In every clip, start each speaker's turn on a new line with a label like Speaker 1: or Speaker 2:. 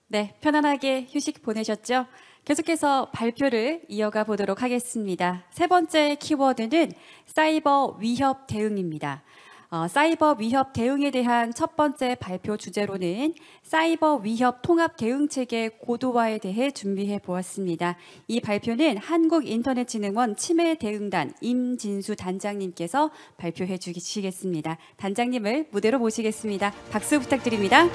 Speaker 1: 네, 편안하게 휴식 보내셨죠? 계속해서 발표를 이어가 보도록 하겠습니다. 세 번째 키워드는 사이버 위협 대응입니다. 사이버 위협 대응에 대한 첫 번째 발표 주제로는 사이버 위협 통합 대응 체계 고도화에 대해 준비해 보았습니다. 이 발표는 한국인터넷진흥원 치매 대응단 임진수 단장님께서 발표해 주시겠습니다. 단장님을 무대로 모시겠습니다. 박수 부탁드립니다.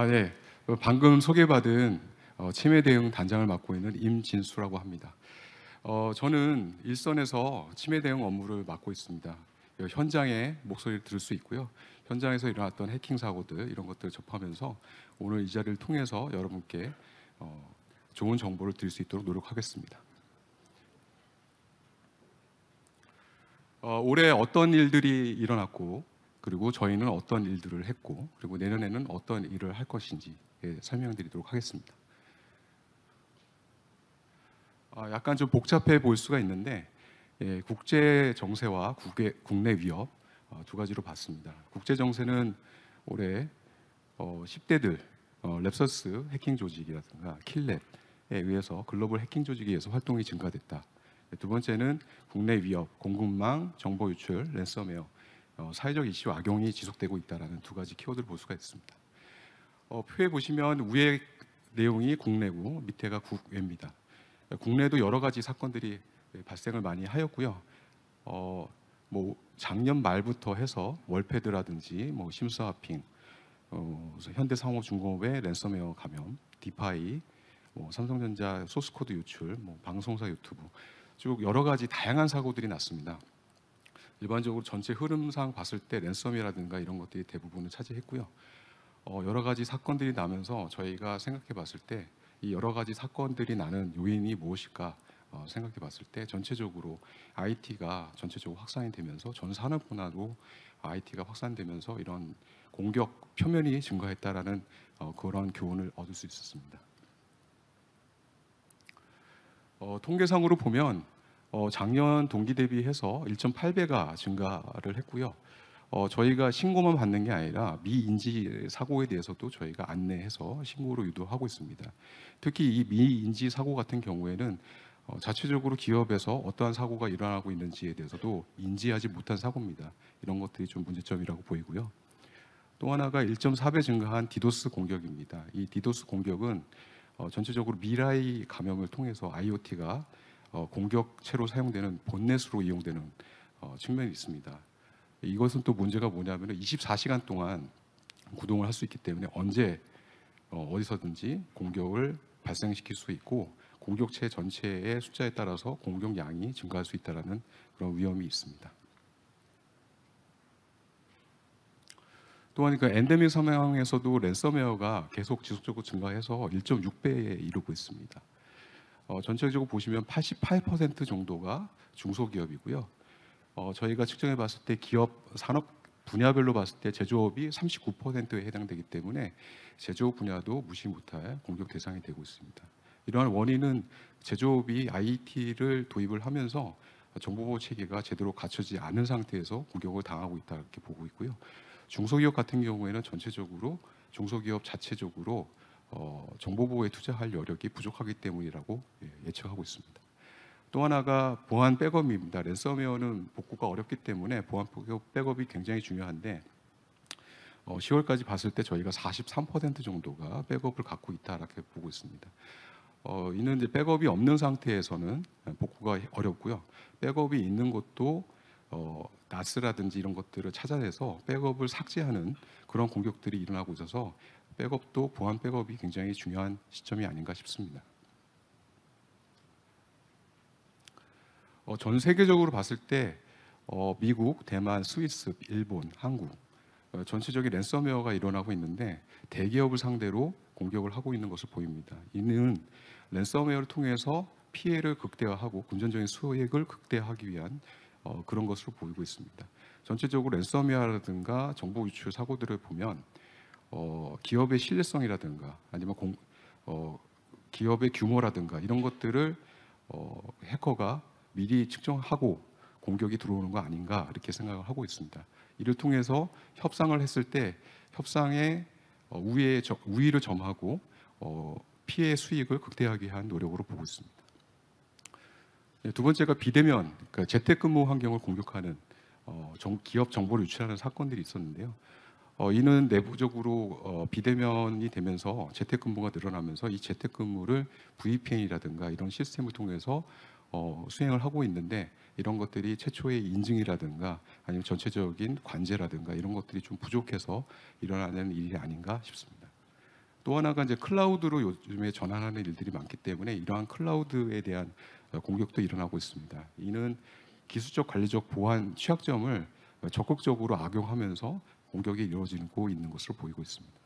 Speaker 2: 네. 방금 소개받은 치매 대응 단장을 맡고 있는 임진수라고 합니다. 저는 일선에서 치매 대응 업무를 맡고 있습니다. 현장의 목소리를 들을 수 있고요. 현장에서 일어났던 해킹 사고들 이런 것들을 접하면서 오늘 이 자리를 통해서 여러분께 좋은 정보를 드릴 수 있도록 노력하겠습니다. 올해 어떤 일들이 일어났고 그리고 저희는 어떤 일들을 했고 그리고 내년에는 어떤 일을 할 것인지 설명드리도록 하겠습니다. 약간 좀 복잡해 보일 수가 있는데 국제 정세와 국내 위협 두 가지로 봤습니다. 국제 정세는 올해 10대들 랩서스 해킹 조직이라든가 킬넷에 의해서 글로벌 해킹 조직에 의해서 활동이 증가됐다. 두 번째는 국내 위협, 공급망, 정보 유출, 랜섬웨어, 사회적 이슈 악용이 지속되고 있다라는 두 가지 키워드를 볼 수가 있습니다. 표에 보시면 위의 내용이 국내고 밑에가 국외입니다. 국내도 여러 가지 사건들이 발생을 많이 하였고요. 작년 말부터 해서 월패드라든지 심스와핑, 현대상호중공업의 랜섬웨어 감염, 디파이, 삼성전자 소스코드 유출, 방송사 유튜브 쭉 여러 가지 다양한 사고들이 났습니다. 일반적으로 전체 흐름상 봤을 때 랜섬이라든가 이런 것들이 대부분을 차지했고요. 여러 가지 사건들이 나면서 저희가 생각해 봤을 때 이 여러 가지 사건들이 나는 요인이 무엇일까 생각해 봤을 때 전체적으로 IT가 전체적으로 확산이 되면서 전 산업 분야도 IT가 확산되면서 이런 공격 표면이 증가했다라는 그런 교훈을 얻을 수 있었습니다. 통계상으로 보면 작년 동기 대비해서 1.8배가 증가를 했고요. 저희가 신고만 받는 게 아니라 미인지 사고에 대해서도 저희가 안내해서 신고로 유도하고 있습니다. 특히 이 미인지 사고 같은 경우에는 자체적으로 기업에서 어떠한 사고가 일어나고 있는지에 대해서도 인지하지 못한 사고입니다. 이런 것들이 좀 문제점이라고 보이고요. 또 하나가 1.4배 증가한 디도스 공격입니다. 이 디도스 공격은 전체적으로 미라이 감염을 통해서 IoT가 공격체로 사용되는 본넷으로 이용되는 측면이 있습니다. 이것은 또 문제가 뭐냐면 24시간 동안 구동을 할 수 있기 때문에 언제 어디서든지 공격을 발생시킬 수 있고 공격체 전체의 숫자에 따라서 공격량이 증가할 수 있다는 그런 위험이 있습니다. 또한 그 엔데믹 상황에서도 랜섬웨어가 계속 지속적으로 증가해서 1.6배에 이르고 있습니다. 전체적으로 보시면 88% 정도가 중소기업이고요. 저희가 측정해 봤을 때 기업 산업 분야별로 봤을 때 제조업이 39%에 해당되기 때문에 제조업 분야도 무시 못할 공격 대상이 되고 있습니다. 이러한 원인은 제조업이 IT를 도입을 하면서 정보보호 체계가 제대로 갖춰지지 않은 상태에서 공격을 당하고 있다 이렇게 보고 있고요. 중소기업 같은 경우에는 전체적으로 중소기업 자체적으로 정보보호에 투자할 여력이 부족하기 때문이라고 예측하고 있습니다. 또 하나가 보안 백업입니다. 랜섬웨어는 복구가 어렵기 때문에 보안 백업이 굉장히 중요한데 10월까지 봤을 때 저희가 43% 정도가 백업을 갖고 있다 이렇게 보고 있습니다. 이는 이제 백업이 없는 상태에서는 복구가 어렵고요. 백업이 있는 것도 나스라든지 이런 것들을 찾아내서 백업을 삭제하는 그런 공격들이 일어나고 있어서 백업도 보안 백업이 굉장히 중요한 시점이 아닌가 싶습니다. 전 세계적으로 봤을 때 미국, 대만, 스위스, 일본, 한국 전체적인 랜섬웨어가 일어나고 있는데 대기업을 상대로 공격을 하고 있는 것을 보입니다. 이는 랜섬웨어를 통해서 피해를 극대화하고 금전적인 수익을 극대화하기 위한 그런 것으로 보이고 있습니다. 전체적으로 랜섬웨어라든가 정보 유출 사고들을 보면 기업의 신뢰성이라든가 아니면 기업의 규모라든가 이런 것들을 해커가 미리 측정하고 공격이 들어오는 거 아닌가 이렇게 생각을 하고 있습니다. 이를 통해서 협상을 했을 때 협상의 우위를 점하고 피해 수익을 극대화하기 위한 노력으로 보고 있습니다. 두 번째가 비대면, 그러니까 재택근무 환경을 공격하는 기업 정보를 유출하는 사건들이 있었는데요. 이는 내부적으로 비대면이 되면서 재택근무가 늘어나면서 이 재택근무를 VPN이라든가 이런 시스템을 통해서 수행을 하고 있는데 이런 것들이 최초의 인증이라든가 아니면 전체적인 관제라든가 이런 것들이 좀 부족해서 일어나는 일이 아닌가 싶습니다. 또 하나가 이제 클라우드로 요즘에 전환하는 일들이 많기 때문에 이러한 클라우드에 대한 공격도 일어나고 있습니다. 이는 기술적 관리적 보안 취약점을 적극적으로 악용하면서 공격이 이루어지고 있는 것으로 보이고 있습니다.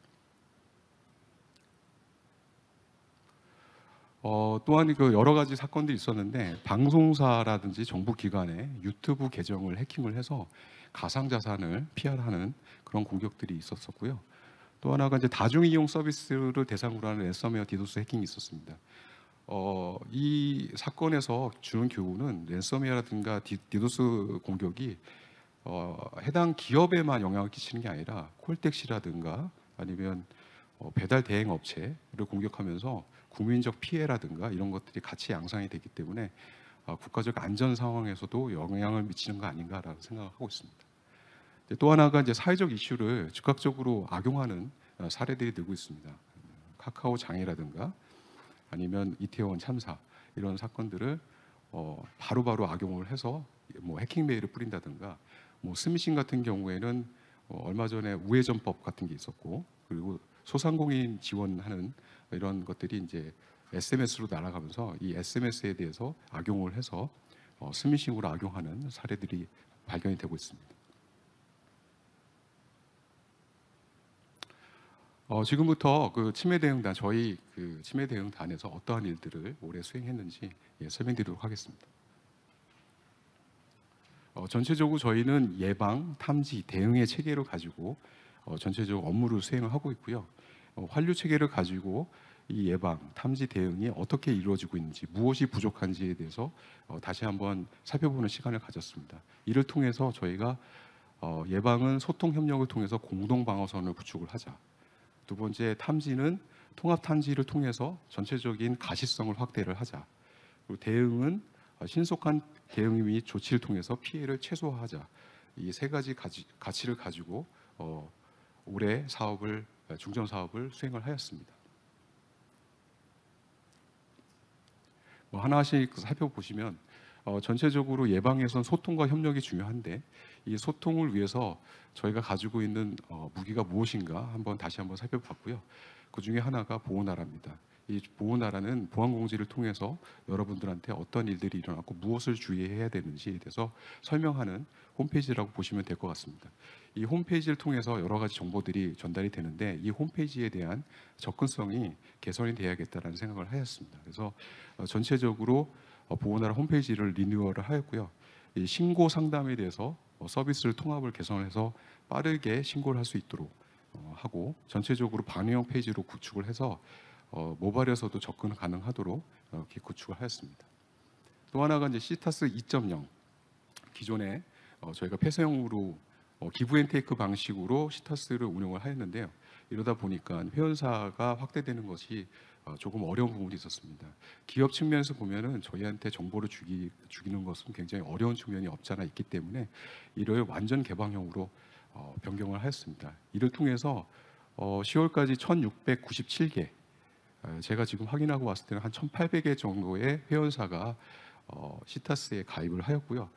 Speaker 2: 또한 그 여러 가지 사건들이 있었는데 방송사라든지 정부기관의 유튜브 계정을 해킹을 해서 가상자산을 피할하는 그런 공격들이 있었었고요. 또 하나가 이제 다중이용 서비스를 대상으로 하는 랜섬웨어 디도스 해킹이 있었습니다. 이 사건에서 주는 교훈은 랜섬웨어라든가 디도스 공격이 해당 기업에만 영향을 끼치는 게 아니라 콜택시라든가 아니면 배달 대행 업체를 공격하면서 국민적 피해라든가 이런 것들이 같이 양상이 되기 때문에 국가적 안전 상황에서도 영향을 미치는 거 아닌가라는 생각을 하고 있습니다. 또 하나가 이제 사회적 이슈를 즉각적으로 악용하는 사례들이 늘고 있습니다. 카카오 장애라든가 아니면 이태원 참사 이런 사건들을 바로바로 악용을 해서 뭐 해킹 메일을 뿌린다든가 뭐 스미싱 같은 경우에는 얼마 전에 우회전법 같은 게 있었고 그리고 소상공인 지원하는 이런 것들이 이제 SMS로 날아가면서 이 SMS에 대해서 악용을 해서 스미싱으로 악용하는 사례들이 발견이 되고 있습니다. 지금부터 그 치매 대응단 저희 그 치매 대응단에서 어떠한 일들을 올해 수행했는지 설명드리도록 하겠습니다. 전체적으로 저희는 예방, 탐지, 대응의 체계를 가지고 전체적으로 업무를 수행을 하고 있고요. 환류 체계를 가지고 이 예방, 탐지, 대응이 어떻게 이루어지고 있는지, 무엇이 부족한지에 대해서 다시 한번 살펴보는 시간을 가졌습니다. 이를 통해서 저희가 예방은 소통 협력을 통해서 공동 방어선을 구축을 하자. 두 번째 탐지는 통합 탐지를 통해서 전체적인 가시성을 확대를 하자. 그리고 대응은 신속한 대응 및 조치를 통해서 피해를 최소화하자. 이 세 가지 가치를 가지고 올해 중점 사업을 수행을 하였습니다. 하나씩 살펴보시면 전체적으로 예방에선 소통과 협력이 중요한데 이 소통을 위해서 저희가 가지고 있는 무기가 무엇인가 다시 한번 살펴봤고요. 그 중에 하나가 보호나라입니다. 이 보호나라는 보안공지를 통해서 여러분들한테 어떤 일들이 일어났고 무엇을 주의해야 되는지에 대해서 설명하는 홈페이지라고 보시면 될 것 같습니다. 이 홈페이지를 통해서 여러 가지 정보들이 전달이 되는데 이 홈페이지에 대한 접근성이 개선이 돼야겠다는 생각을 하였습니다. 그래서 전체적으로 보호나라 홈페이지를 리뉴얼을 하였고요. 이 신고 상담에 대해서 서비스를 통합을 개선해서 빠르게 신고를 할 수 있도록 하고 전체적으로 반영형 페이지로 구축을 해서 모바일에서도 접근 가능하도록 이렇게 구축을 하였습니다. 또 하나가 이제 시타스 2.0 기존에 저희가 폐쇄형으로 기브앤테이크 방식으로 시타스를 운영을 하였는데요. 이러다 보니까 회원사가 확대되는 것이 조금 어려운 부분이 있었습니다. 기업 측면에서 보면은 저희한테 정보를 주기는 것은 굉장히 어려운 측면이 없지 않아 있기 때문에 이를 완전 개방형으로 변경을 하였습니다. 이를 통해서 10월까지 1,697개 제가 지금 확인하고 왔을 때는 한 1,800개 정도의 회원사가 시타스에 가입을 하였고요.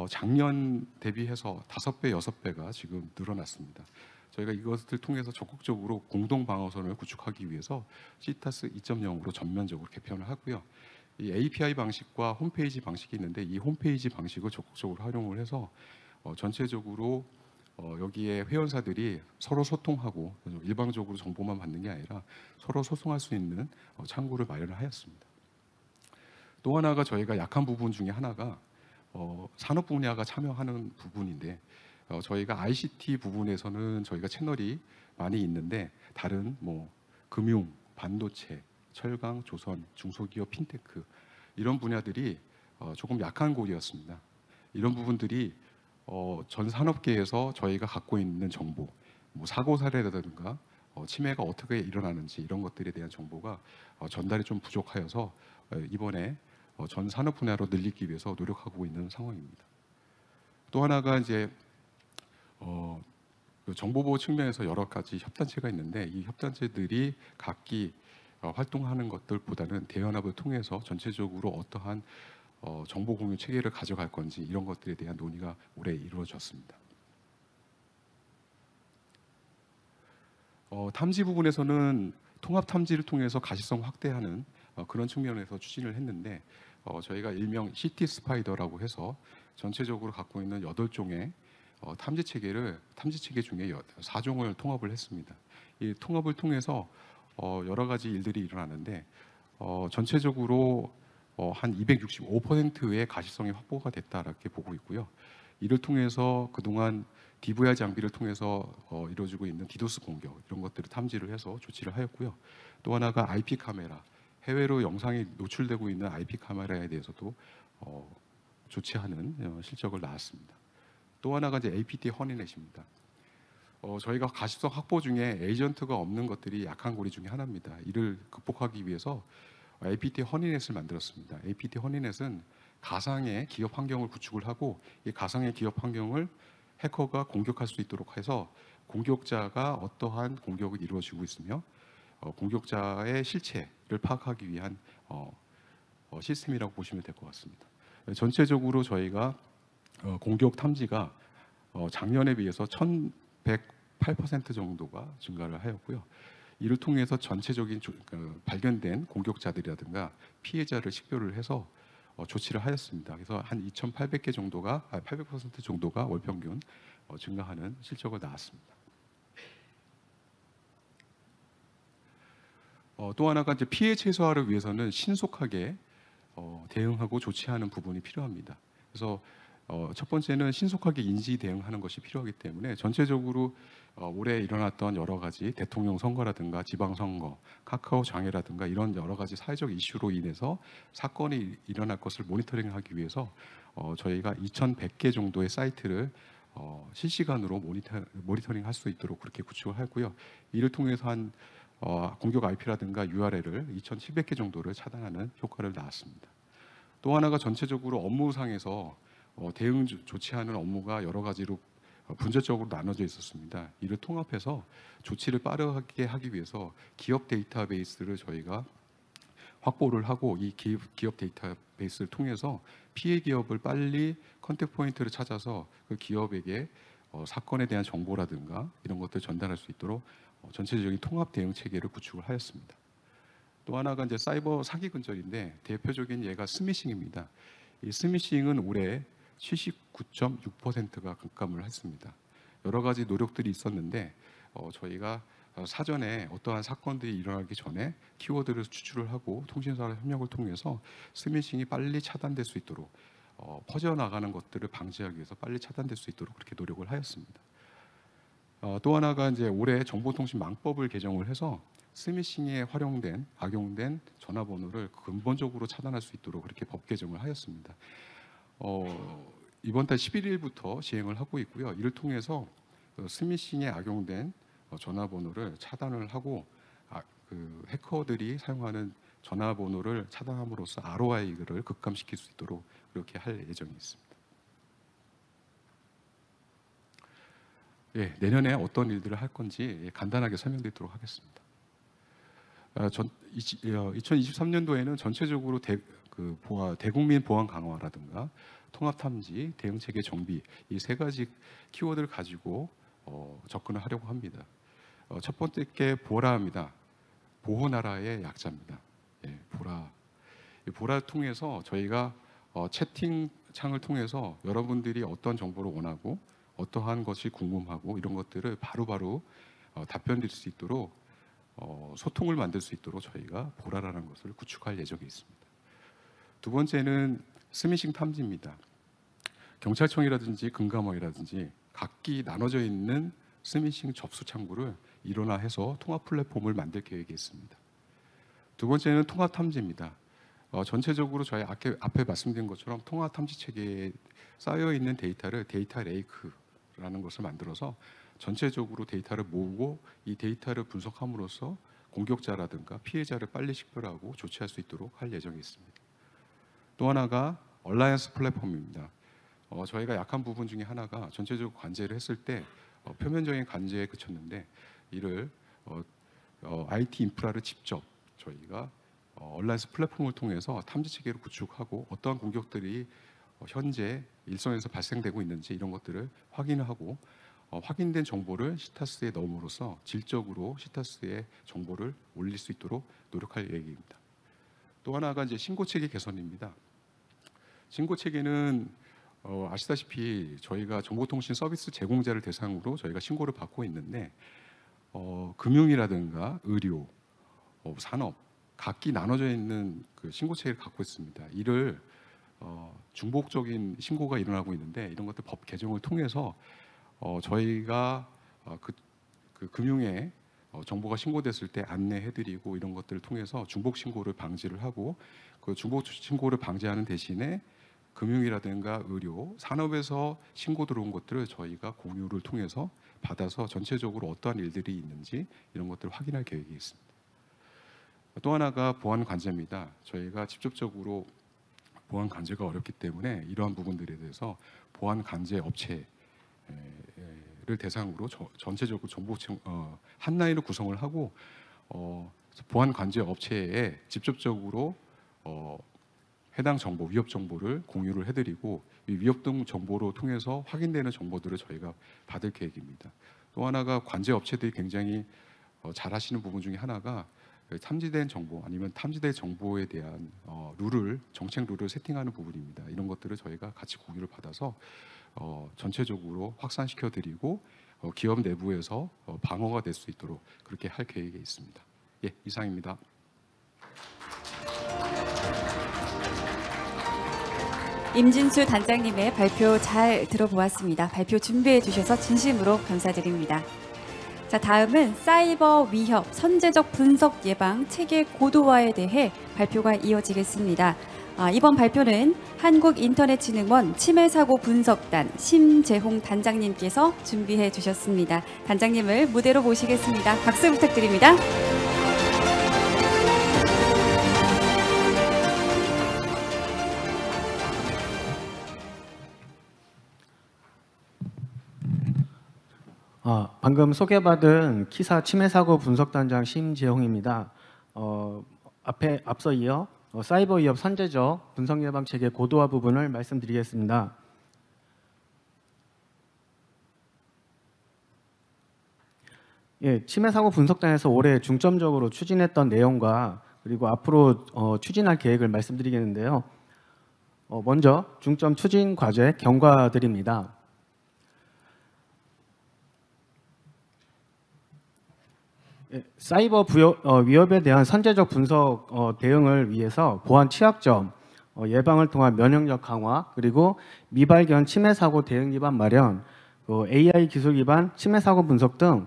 Speaker 2: 작년 대비해서 5배, 6배가 지금 늘어났습니다. 저희가 이것을 통해서 적극적으로 공동 방어선을 구축하기 위해서 시타스 2.0으로 전면적으로 개편을 하고요. 이 API 방식과 홈페이지 방식이 있는데 이 홈페이지 방식을 적극적으로 활용을 해서 전체적으로 여기에 회원사들이 서로 소통하고 일방적으로 정보만 받는 게 아니라 서로 소통할 수 있는 창구를 마련을 하였습니다. 또 하나가 저희가 약한 부분 중에 하나가 산업 분야가 참여하는 부분인데 저희가 ICT 부분에서는 저희가 채널이 많이 있는데 다른 금융, 반도체, 철강, 조선, 중소기업, 핀테크 이런 분야들이 조금 약한 고리였습니다. 이런 부분들이 전 산업계에서 저희가 갖고 있는 정보, 뭐 사고 사례라든가 치매가 어떻게 일어나는지 이런 것들에 대한 정보가 전달이 좀 부족하여서 이번에 전 산업 분야로 늘리기 위해서 노력하고 있는 상황입니다. 또 하나가 이제 그 정보보호 측면에서 여러 가지 협단체가 있는데 이 협단체들이 각기 활동하는 것들보다는 대연합을 통해서 전체적으로 어떠한 정보 공유 체계를 가져갈 건지 이런 것들에 대한 논의가 올해 이루어졌습니다. 탐지 부분에서는 통합 탐지를 통해서 가시성 확대하는 그런 측면에서 추진을 했는데 저희가 일명 시티 스파이더라고 해서 전체적으로 갖고 있는 8종의 탐지 체계 중에 4종을 통합을 했습니다. 이 통합을 통해서 여러 가지 일들이 일어나는데 전체적으로 한 265%의 가시성이 확보가 됐다라고 보고 있고요. 이를 통해서 그동안 DVR 장비를 통해서 이루어지고 있는 디도스 공격 이런 것들을 탐지를 해서 조치를 하였고요. 또 하나가 IP 카메라, 해외로 영상이 노출되고 있는 IP 카메라에 대해서도 조치하는 실적을 낳았습니다. 또 하나가 이제 APT 허니넷입니다. 저희가 가시성 확보 중에 에이전트가 없는 것들이 약한 고리 중에 하나입니다. 이를 극복하기 위해서 APT 허니넷을 만들었습니다. APT 허니넷은 가상의 기업 환경을 구축을 하고 이 가상의 기업 환경을 해커가 공격할 수 있도록 해서 공격자가 어떠한 공격을 이루어지고 있으며 공격자의 실체를 파악하기 위한 시스템이라고 보시면 될 것 같습니다. 전체적으로 저희가 공격 탐지가 작년에 비해서 1,108% 정도가 증가를 하였고요. 이를 통해서 전체적인 발견된 공격자들이라든가 피해자를 식별을 해서 조치를 하였습니다. 그래서 한 2,800개 정도가 800% 정도가 월 평균 증가하는 실적을 낳았습니다. 또 하나가 이제 피해 최소화를 위해서는 신속하게 대응하고 조치하는 부분이 필요합니다. 그래서 첫 번째는 신속하게 인지 대응하는 것이 필요하기 때문에 전체적으로 올해 일어났던 여러 가지 대통령 선거라든가 지방선거, 카카오 장애라든가 이런 여러 가지 사회적 이슈로 인해서 사건이 일어날 것을 모니터링하기 위해서 저희가 2,100개 정도의 사이트를 실시간으로 모니터링할 수 있도록 그렇게 구축을 했고요. 이를 통해서 한 공격 IP라든가 URL을 2,700개 정도를 차단하는 효과를 낳았습니다. 또 하나가 전체적으로 업무상에서 대응 조치하는 업무가 여러 가지로 분절적으로 나눠져 있었습니다. 이를 통합해서 조치를 빠르게 하기 위해서 기업 데이터베이스를 저희가 확보를 하고 이 기업 데이터베이스를 통해서 피해 기업을 빨리 컨택 포인트를 찾아서 그 기업에게 사건에 대한 정보라든가 이런 것들을 전달할 수 있도록 전체적인 통합 대응 체계를 구축을 하였습니다. 또 하나가 이제 사이버 사기 근절인데 대표적인 예가 스미싱입니다. 이 스미싱은 올해 79.6%가 급감을 했습니다. 여러 가지 노력들이 있었는데 저희가 사전에 어떠한 사건들이 일어나기 전에 키워드를 추출을 하고 통신사와 협력을 통해서 스미싱이 빨리 차단될 수 있도록 퍼져나가는 것들을 방지하기 위해서 빨리 차단될 수 있도록 그렇게 노력을 하였습니다. 또 하나가 이제 올해 정보통신망법을 개정을 해서 스미싱에 악용된 전화번호를 근본적으로 차단할 수 있도록 그렇게 법 개정을 하였습니다. 이번 달 11일부터 시행을 하고 있고요. 이를 통해서 스미싱에 악용된 전화번호를 차단을 하고 그 해커들이 사용하는 전화번호를 차단함으로써 ROI를 급감시킬 수 있도록 그렇게 할 예정이 있습니다. 내년에 어떤 일들을 할 건지 간단하게 설명드리도록 하겠습니다. 2023년도에는 전체적으로 대국민 보안 강화라든가 통합 탐지, 대응 체계 정비 이 세 가지 키워드를 가지고 접근을 하려고 합니다. 첫 번째 게 보라입니다. 보호 나라의 약자입니다. 보라. 보라를 통해서 저희가 채팅창을 통해서 여러분들이 어떤 정보를 원하고 어떠한 것이 궁금하고 이런 것들을 바로바로 답변 드릴 수 있도록 소통을 만들 수 있도록 저희가 보라라는 것을 구축할 예정이 있습니다. 두 번째는 스미싱 탐지입니다. 경찰청이라든지 금감원이라든지 각기 나눠져 있는 스미싱 접수 창구를 일원화해서 통합 플랫폼을 만들 계획이 있습니다. 두 번째는 통합 탐지입니다. 전체적으로 저희 앞에 말씀드린 것처럼 통화 탐지 체계에 쌓여 있는 데이터를 데이터 레이크라는 것을 만들어서 전체적으로 데이터를 모으고 이 데이터를 분석함으로써 공격자라든가 피해자를 빨리 식별하고 조치할 수 있도록 할 예정이 있습니다. 또 하나가 얼라이언스 플랫폼입니다. 저희가 약한 부분 중에 하나가 전체적으로 관제를 했을 때 표면적인 관제에 그쳤는데 이를 IT 인프라를 직접 저희가 얼라이언스 플랫폼을 통해서 탐지 체계를 구축하고 어떠한 공격들이 현재 일선에서 발생되고 있는지 이런 것들을 확인하고 확인된 정보를 시타스에 넣음으로써 질적으로 시타스에 정보를 올릴 수 있도록 노력할 계획입니다. 또 하나가 이제 신고 체계 개선입니다. 신고 체계는 아시다시피 저희가 정보통신 서비스 제공자를 대상으로 저희가 신고를 받고 있는데 금융이라든가 의료, 산업 각기 나눠져 있는 그 신고 체계를 갖고 있습니다. 이를 중복적인 신고가 일어나고 있는데 이런 것들 법 개정을 통해서 저희가 그 금융에 정보가 신고됐을 때 안내해드리고 이런 것들을 통해서 중복 신고를 방지를 하고 그 중복 신고를 방지하는 대신에 금융이라든가 의료, 산업에서 신고 들어온 것들을 저희가 공유를 통해서 받아서 전체적으로 어떠한 일들이 있는지 이런 것들을 확인할 계획이 있습니다. 또 하나가 보안 관제입니다. 저희가 직접적으로 보안 관제가 어렵기 때문에 이러한 부분들에 대해서 보안 관제 업체를 대상으로 전체적으로 정보 한 라인을 구성을 하고 보안 관제 업체에 직접적으로 해당 정보, 위협 정보를 공유를 해드리고 이 위협 등 정보로 통해서 확인되는 정보들을 저희가 받을 계획입니다. 또 하나가 관제 업체들이 굉장히 잘 하시는 부분 중에 하나가 탐지된 정보 아니면 탐지된 정보에 대한 정책 룰을 세팅하는 부분입니다. 이런 것들을 저희가 같이 공유를 받아서 전체적으로 확산시켜 드리고 기업 내부에서 방어가 될 수 있도록 그렇게 할 계획에 있습니다. 예, 이상입니다.
Speaker 1: 임진수 단장님의 발표 잘 들어보았습니다. 발표 준비해 주셔서 진심으로 감사드립니다. 자, 다음은 사이버 위협 선제적 분석 예방 체계 고도화에 대해 발표가 이어지겠습니다. 이번 발표는 한국인터넷진흥원 침해사고 분석단 심재홍 단장님께서 준비해 주셨습니다. 단장님을 무대로 모시겠습니다. 박수 부탁드립니다.
Speaker 3: 방금 소개받은 키사 침해사고 분석단장 심재홍입니다. 앞서 이어 사이버 위협 선제적 분석 예방 체계 고도화 부분을 말씀드리겠습니다. 예, 침해사고 분석단에서 올해 중점적으로 추진했던 내용과 그리고 앞으로 추진할 계획을 말씀드리겠는데요. 먼저 중점 추진 과제 경과드립니다. 사이버 위협에 대한 선제적 분석 대응을 위해서 보안 취약점 예방을 통한 면역력 강화 그리고 미발견 침해 사고 대응 기반 마련, AI 기술 기반 침해 사고 분석 등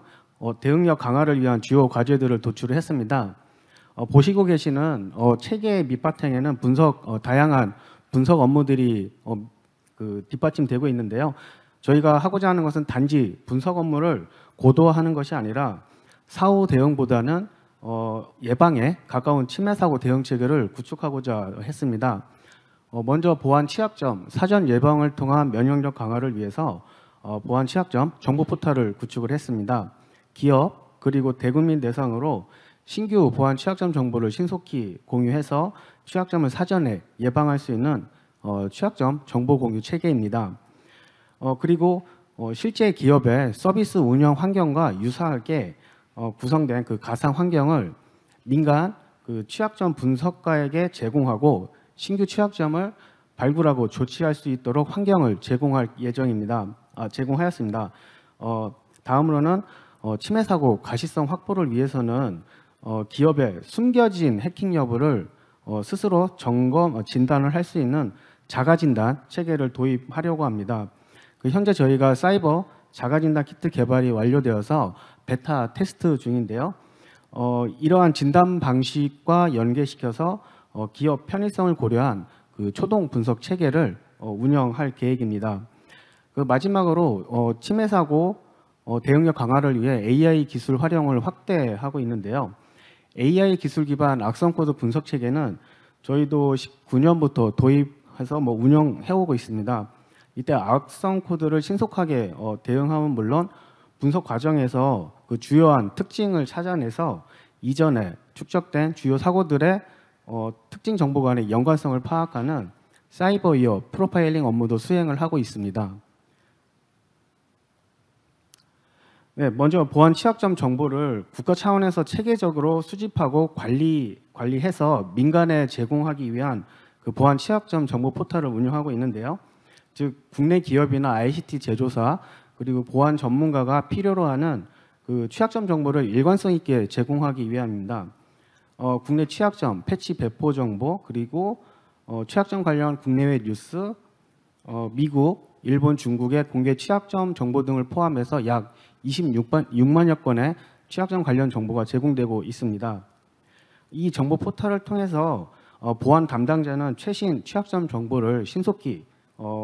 Speaker 3: 대응력 강화를 위한 주요 과제들을 도출을 했습니다. 보시고 계시는 체계 밑바탕에는 다양한 분석 업무들이 뒷받침되고 있는데요. 저희가 하고자 하는 것은 단지 분석 업무를 고도화하는 것이 아니라 사후 대응보다는 예방에 가까운 침해 사고 대응 체계를 구축하고자 했습니다. 먼저 보안 취약점 사전 예방을 통한 면역력 강화를 위해서 보안 취약점 정보 포털을 구축을 했습니다. 기업 그리고 대국민 대상으로 신규 보안 취약점 정보를 신속히 공유해서 취약점을 사전에 예방할 수 있는 취약점 정보 공유 체계입니다. 그리고 실제 기업의 서비스 운영 환경과 유사하게 구성된 그 가상 환경을 민간 취약점 분석가에게 제공하고 신규 취약점을 발굴하고 조치할 수 있도록 환경을 제공하였습니다. 다음으로는 침해 사고 가시성 확보를 위해서는 기업의 숨겨진 해킹 여부를 스스로 진단을 할 수 있는 자가 진단 체계를 도입하려고 합니다. 현재 저희가 사이버 자가 진단 키트 개발이 완료되어서 베타 테스트 중인데요. 이러한 진단 방식과 연계시켜서 기업 편의성을 고려한 그 초동 분석 체계를 운영할 계획입니다. 그 마지막으로 침해 사고 대응력 강화를 위해 AI 기술 활용을 확대하고 있는데요. AI 기술 기반 악성 코드 분석 체계는 저희도 19년부터 도입해서 운영해 오고 있습니다. 이때 악성 코드를 신속하게 대응하면 물론 분석 과정에서 그 주요한 특징을 찾아내서 이전에 축적된 주요 사고들의 특징 정보 간의 연관성을 파악하는 사이버 위협 프로파일링 업무도 수행을 하고 있습니다. 네, 먼저 보안 취약점 정보를 국가 차원에서 체계적으로 수집하고 관리해서 민간에 제공하기 위한 그 보안 취약점 정보 포털을 운영하고 있는데요. 즉 국내 기업이나 ICT 제조사 그리고 보안 전문가가 필요로 하는 그 취약점 정보를 일관성 있게 제공하기 위함입니다. 국내 취약점, 패치 배포 정보 그리고 취약점 관련 국내외 뉴스, 미국, 일본, 중국의 공개 취약점 정보 등을 포함해서 약 26만여 건의 취약점 관련 정보가 제공되고 있습니다. 이 정보 포털을 통해서 보안 담당자는 최신 취약점 정보를 신속히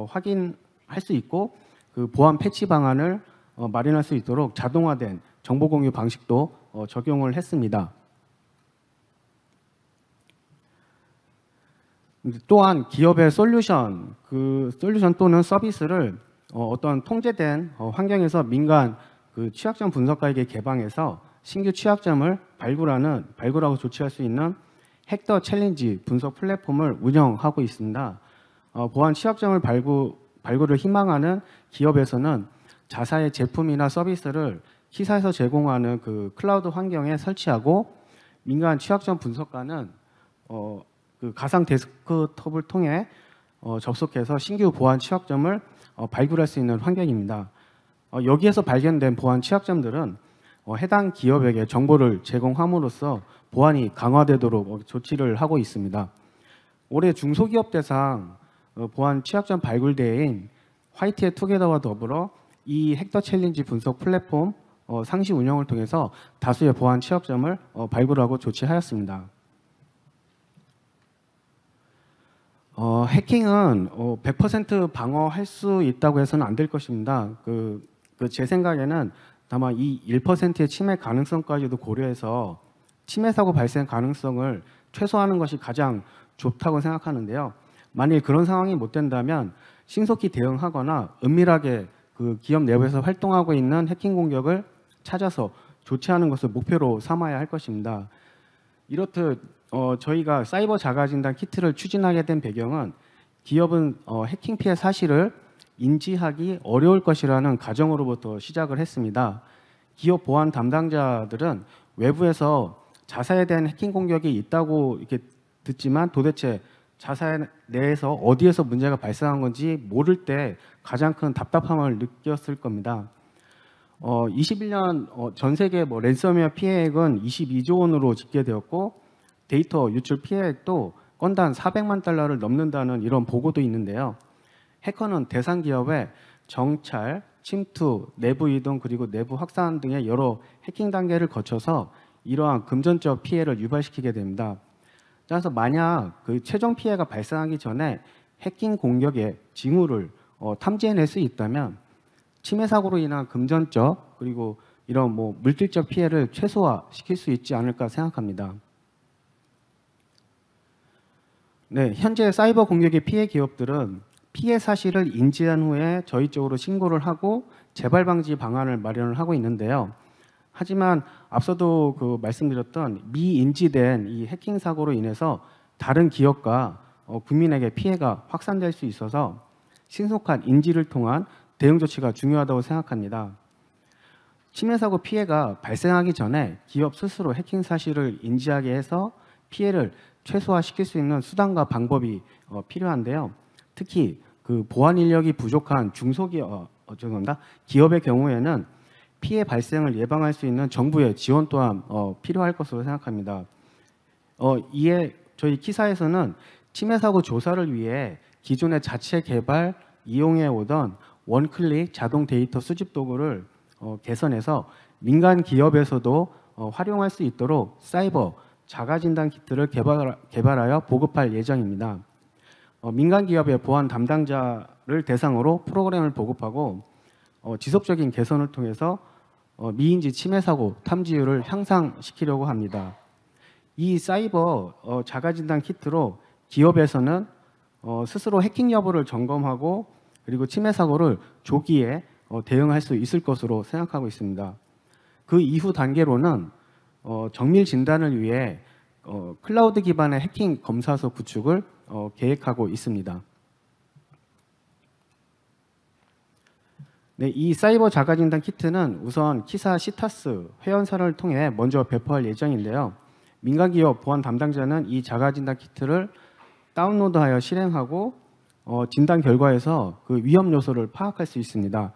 Speaker 3: 확인할 수 있고 그 보안 패치 방안을 마련할 수 있도록 자동화된 정보 공유 방식도 적용을 했습니다. 또한 기업의 솔루션 또는 서비스를 어떤 통제된 환경에서 민간 그 취약점 분석가에게 개방해서 신규 취약점을 발굴하고 조치할 수 있는 헥터 챌린지 분석 플랫폼을 운영하고 있습니다. 보안 취약점을 발굴을 희망하는 기업에서는 자사의 제품이나 서비스를 기사에서 제공하는 그 클라우드 환경에 설치하고 민간 취약점 분석가는 그 가상 데스크톱을 통해 접속해서 신규 보안 취약점을 발굴할 수 있는 환경입니다. 여기에서 발견된 보안 취약점들은 해당 기업에게 정보를 제공함으로써 보안이 강화되도록 조치를 하고 있습니다. 올해 중소기업 대상 보안 취약점 발굴 대회인 화이트의 투게더와 더불어 이 헥터 챌린지 분석 플랫폼 상시 운영을 통해서 다수의 보안 취약점을 발굴하고 조치하였습니다. 해킹은 100% 방어할 수 있다고 해서는 안 될 것입니다. 제 생각에는 다만 이 1%의 침해 가능성까지도 고려해서 침해 사고 발생 가능성을 최소화하는 것이 가장 좋다고 생각하는데요. 만일 그런 상황이 못 된다면 신속히 대응하거나 은밀하게 그 기업 내부에서 활동하고 있는 해킹 공격을 찾아서 조치하는 것을 목표로 삼아야 할 것입니다. 이렇듯 저희가 사이버 자가진단 키트를 추진하게 된 배경은 기업은 해킹 피해 사실을 인지하기 어려울 것이라는 가정으로부터 시작을 했습니다. 기업 보안 담당자들은 외부에서 자사에 대한 해킹 공격이 있다고 이렇게 듣지만 도대체 자사 내에서 어디에서 문제가 발생한 건지 모를 때 가장 큰 답답함을 느꼈을 겁니다. 21년 전 세계 랜섬웨어 피해액은 22조 원으로 집계되었고 데이터 유출 피해액도 건당 400만 달러를 넘는다는 이런 보고도 있는데요. 해커는 대상 기업의 정찰, 침투, 내부 이동 그리고 내부 확산 등의 여러 해킹 단계를 거쳐서 이러한 금전적 피해를 유발시키게 됩니다. 따라서 만약 그 최종 피해가 발생하기 전에 해킹 공격의 징후를 탐지해낼 수 있다면 침해 사고로 인한 금전적 그리고 이런 물질적 피해를 최소화시킬 수 있지 않을까 생각합니다. 네, 현재 사이버 공격의 피해 기업들은 피해 사실을 인지한 후에 저희 쪽으로 신고를 하고 재발 방지 방안을 마련을 하고 있는데요. 하지만 앞서도 말씀드렸던 미인지된 이 해킹 사고로 인해서 다른 기업과 국민에게 피해가 확산될 수 있어서 신속한 인지를 통한 대응 조치가 중요하다고 생각합니다. 침해 사고 피해가 발생하기 전에 기업 스스로 해킹 사실을 인지하게 해서 피해를 최소화시킬 수 있는 수단과 방법이 필요한데요. 특히 그 보안 인력이 부족한 중소기업, 기업의 경우에는 피해 발생을 예방할 수 있는 정부의 지원 또한 필요할 것으로 생각합니다. 이에 저희 키사에서는 침해 사고 조사를 위해 기존의 자체 개발 이용해 오던 원클릭 자동 데이터 수집 도구를 개선해서 민간 기업에서도 활용할 수 있도록 사이버 자가 진단 키트를 개발하여 보급할 예정입니다. 민간 기업의 보안 담당자를 대상으로 프로그램을 보급하고 지속적인 개선을 통해서 미인지 침해 사고 탐지율을 향상시키려고 합니다. 이 사이버 자가 진단 키트로 기업에서는 스스로 해킹 여부를 점검하고 그리고 침해 사고를 조기에 대응할 수 있을 것으로 생각하고 있습니다. 그 이후 단계로는 정밀 진단을 위해 클라우드 기반의 해킹 검사소 구축을 계획하고 있습니다. 네, 이 사이버 자가 진단 키트는 우선 키사 시타스 회원사를 통해 먼저 배포할 예정인데요. 민간기업 보안 담당자는 이 자가 진단 키트를 다운로드하여 실행하고 진단 결과에서 그 위험 요소를 파악할 수 있습니다.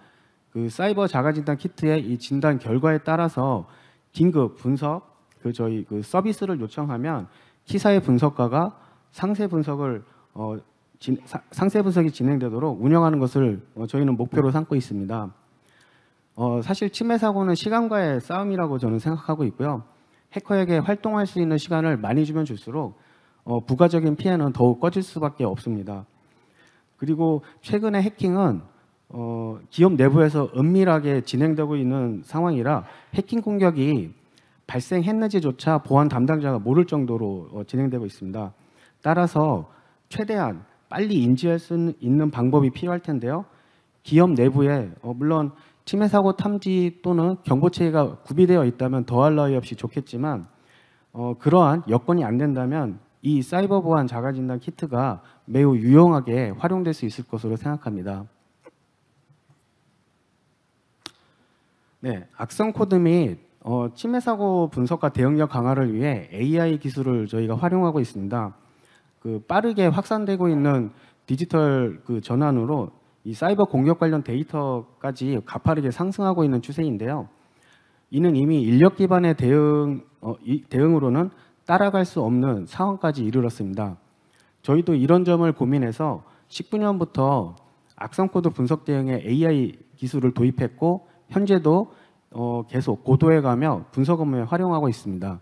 Speaker 3: 그 사이버 자가 진단 키트의 이 진단 결과에 따라서 긴급 분석 저희 그 서비스를 요청하면 키사의 분석가가 상세 분석이 진행되도록 운영하는 것을 저희는 목표로 삼고 있습니다. 사실 침해 사고는 시간과의 싸움이라고 저는 생각하고 있고요. 해커에게 활동할 수 있는 시간을 많이 주면 줄수록 부가적인 피해는 더욱 커질 수밖에 없습니다. 그리고 최근에 해킹은 기업 내부에서 은밀하게 진행되고 있는 상황이라 해킹 공격이 발생했는지조차 보안 담당자가 모를 정도로 진행되고 있습니다. 따라서 최대한 빨리 인지할 수 있는 방법이 필요할 텐데요. 기업 내부에 물론 침해 사고 탐지 또는 경보 체계가 구비되어 있다면 더할 나위 없이 좋겠지만 그러한 여건이 안 된다면 이 사이버 보안 자가 진단 키트가 매우 유용하게 활용될 수 있을 것으로 생각합니다. 네, 악성 코드 및 침해 사고 분석과 대응력 강화를 위해 AI 기술을 저희가 활용하고 있습니다. 그 빠르게 확산되고 있는 디지털 그 전환으로 이 사이버 공격 관련 데이터까지 가파르게 상승하고 있는 추세인데요. 이는 이미 인력 기반의 대응으로는 따라갈 수 없는 상황까지 이르렀습니다. 저희도 이런 점을 고민해서 19년부터 악성 코드 분석 대응에 AI 기술을 도입했고 현재도 계속 고도해가며 분석 업무에 활용하고 있습니다.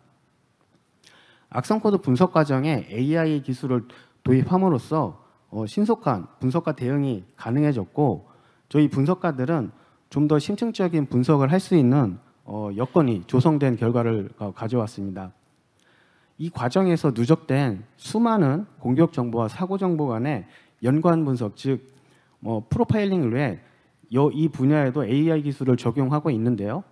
Speaker 3: 악성 코드 분석 과정에 AI 기술을 도입함으로써 신속한 분석과 대응이 가능해졌고 저희 분석가들은 좀 더 심층적인 분석을 할 수 있는 여건이 조성된 결과를 가져왔습니다. 이 과정에서 누적된 수많은 공격 정보와 사고 정보 간의 연관 분석, 즉 프로파일링을 위해 이 분야에도 AI 기술을 적용하고 있는데요.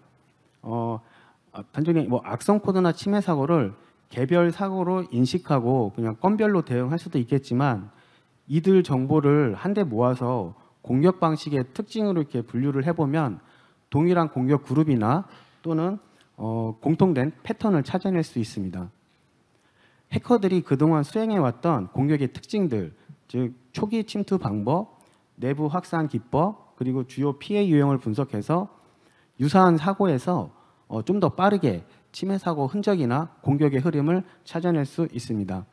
Speaker 3: 단순히 악성 코드나 침해 사고를 개별 사고로 인식하고 그냥 건별로 대응할 수도 있겠지만 이들 정보를 한데 모아서 공격 방식의 특징으로 이렇게 분류를 해보면 동일한 공격 그룹이나 또는 공통된 패턴을 찾아낼 수 있습니다. 해커들이 그동안 수행해왔던 공격의 특징들, 즉 초기 침투 방법, 내부 확산 기법, 그리고 주요 피해 유형을 분석해서 유사한 사고에서 좀 더 빠르게 침해 사고 흔적이나 공격의 흐름을 찾아낼 수 있습니다.